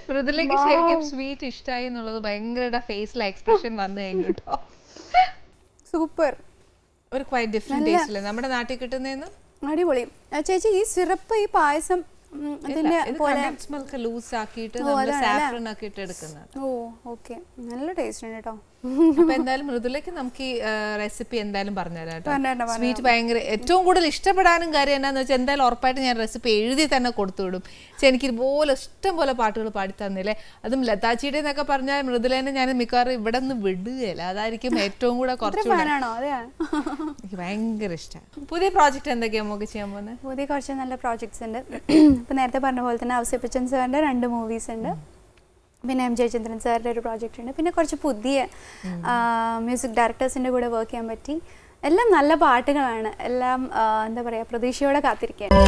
മൃദുലയ്ക്ക് ശരിക്കും സ്വീറ്റ് ഇഷ്ടമായി എന്നുള്ളത് ഭയങ്കര ഫേസിലെ എക്സ്പ്രഷൻ വന്നു കഴിഞ്ഞു കേട്ടോ. സൂപ്പർ, ഒരു ക്വൈറ്റ് ഡിഫറെന്റ് ടേസ്റ്റ് അല്ലേ നമ്മുടെ നാട്ടിൽ കിട്ടുന്നതെന്ന്? അടിപൊളി ചേച്ചി. ഈ സിറപ്പ്, ഈ പായസം ലൂസ് ആക്കിയിട്ട് സാഫ്രൺ ഒക്കെ ഇട്ട് എടുക്കുന്നത്. ഓ ഓക്കെ, നല്ല ടേസ്റ്റ് ഉണ്ട് കേട്ടോ. അപ്പൊ എന്തായാലും മൃദുലയ്ക്ക് നമുക്ക് ഈ റെസിപ്പി എന്തായാലും പറഞ്ഞുതരാം കേട്ടോ. സ്വീറ്റ് ഭയങ്കര ഏറ്റവും കൂടുതൽ ഇഷ്ടപ്പെടാനും കാര്യം എന്നാന്ന് വെച്ചാൽ എന്തായാലും ഉറപ്പായിട്ട് ഞാൻ റെസിപ്പി എഴുതി തന്നെ കൊടുത്തു വിടും. പക്ഷെ എനിക്ക് ഇതുപോലെ ഇഷ്ടം പോലെ പാട്ടുകൾ പാടി തന്നില്ലേ. അതും ലതാച്ചിയുടെ എന്നൊക്കെ പറഞ്ഞാൽ മൃദുലേനെ ഞാൻ മിക്കവാറും ഇവിടെ നിന്ന് വിടുകയില്ല. അതായിരിക്കും ഏറ്റവും കൂടെ കുറച്ചുകൂടെ എനിക്ക് ഭയങ്കര ഇഷ്ടമാണ്. പുതിയ പ്രോജക്റ്റ് എന്തൊക്കെയാ നമുക്ക് ചെയ്യാൻ പോകുന്നത്? പുതിയ കുറച്ച് നല്ല പ്രോജക്ട്സ് ഉണ്ട്. ഇപ്പം നേരത്തെ പറഞ്ഞ പോലെ തന്നെ ഔസേപ്പച്ചൻ സാറിൻ്റെ 2 മൂവീസ് ഉണ്ട്. പിന്നെ എം ജയചന്ദ്രൻ സാറിൻ്റെ ഒരു പ്രോജക്റ്റ് ഉണ്ട്. പിന്നെ കുറച്ച് പുതിയ മ്യൂസിക് ഡയറക്ടേഴ്സിൻ്റെ കൂടെ വർക്ക് ചെയ്യാൻ പറ്റി. എല്ലാം നല്ല പാട്ടുകളാണ്. എല്ലാം എന്താ പറയുക, പ്രതീക്ഷയോടെ കാത്തിരിക്കുകയാണ്.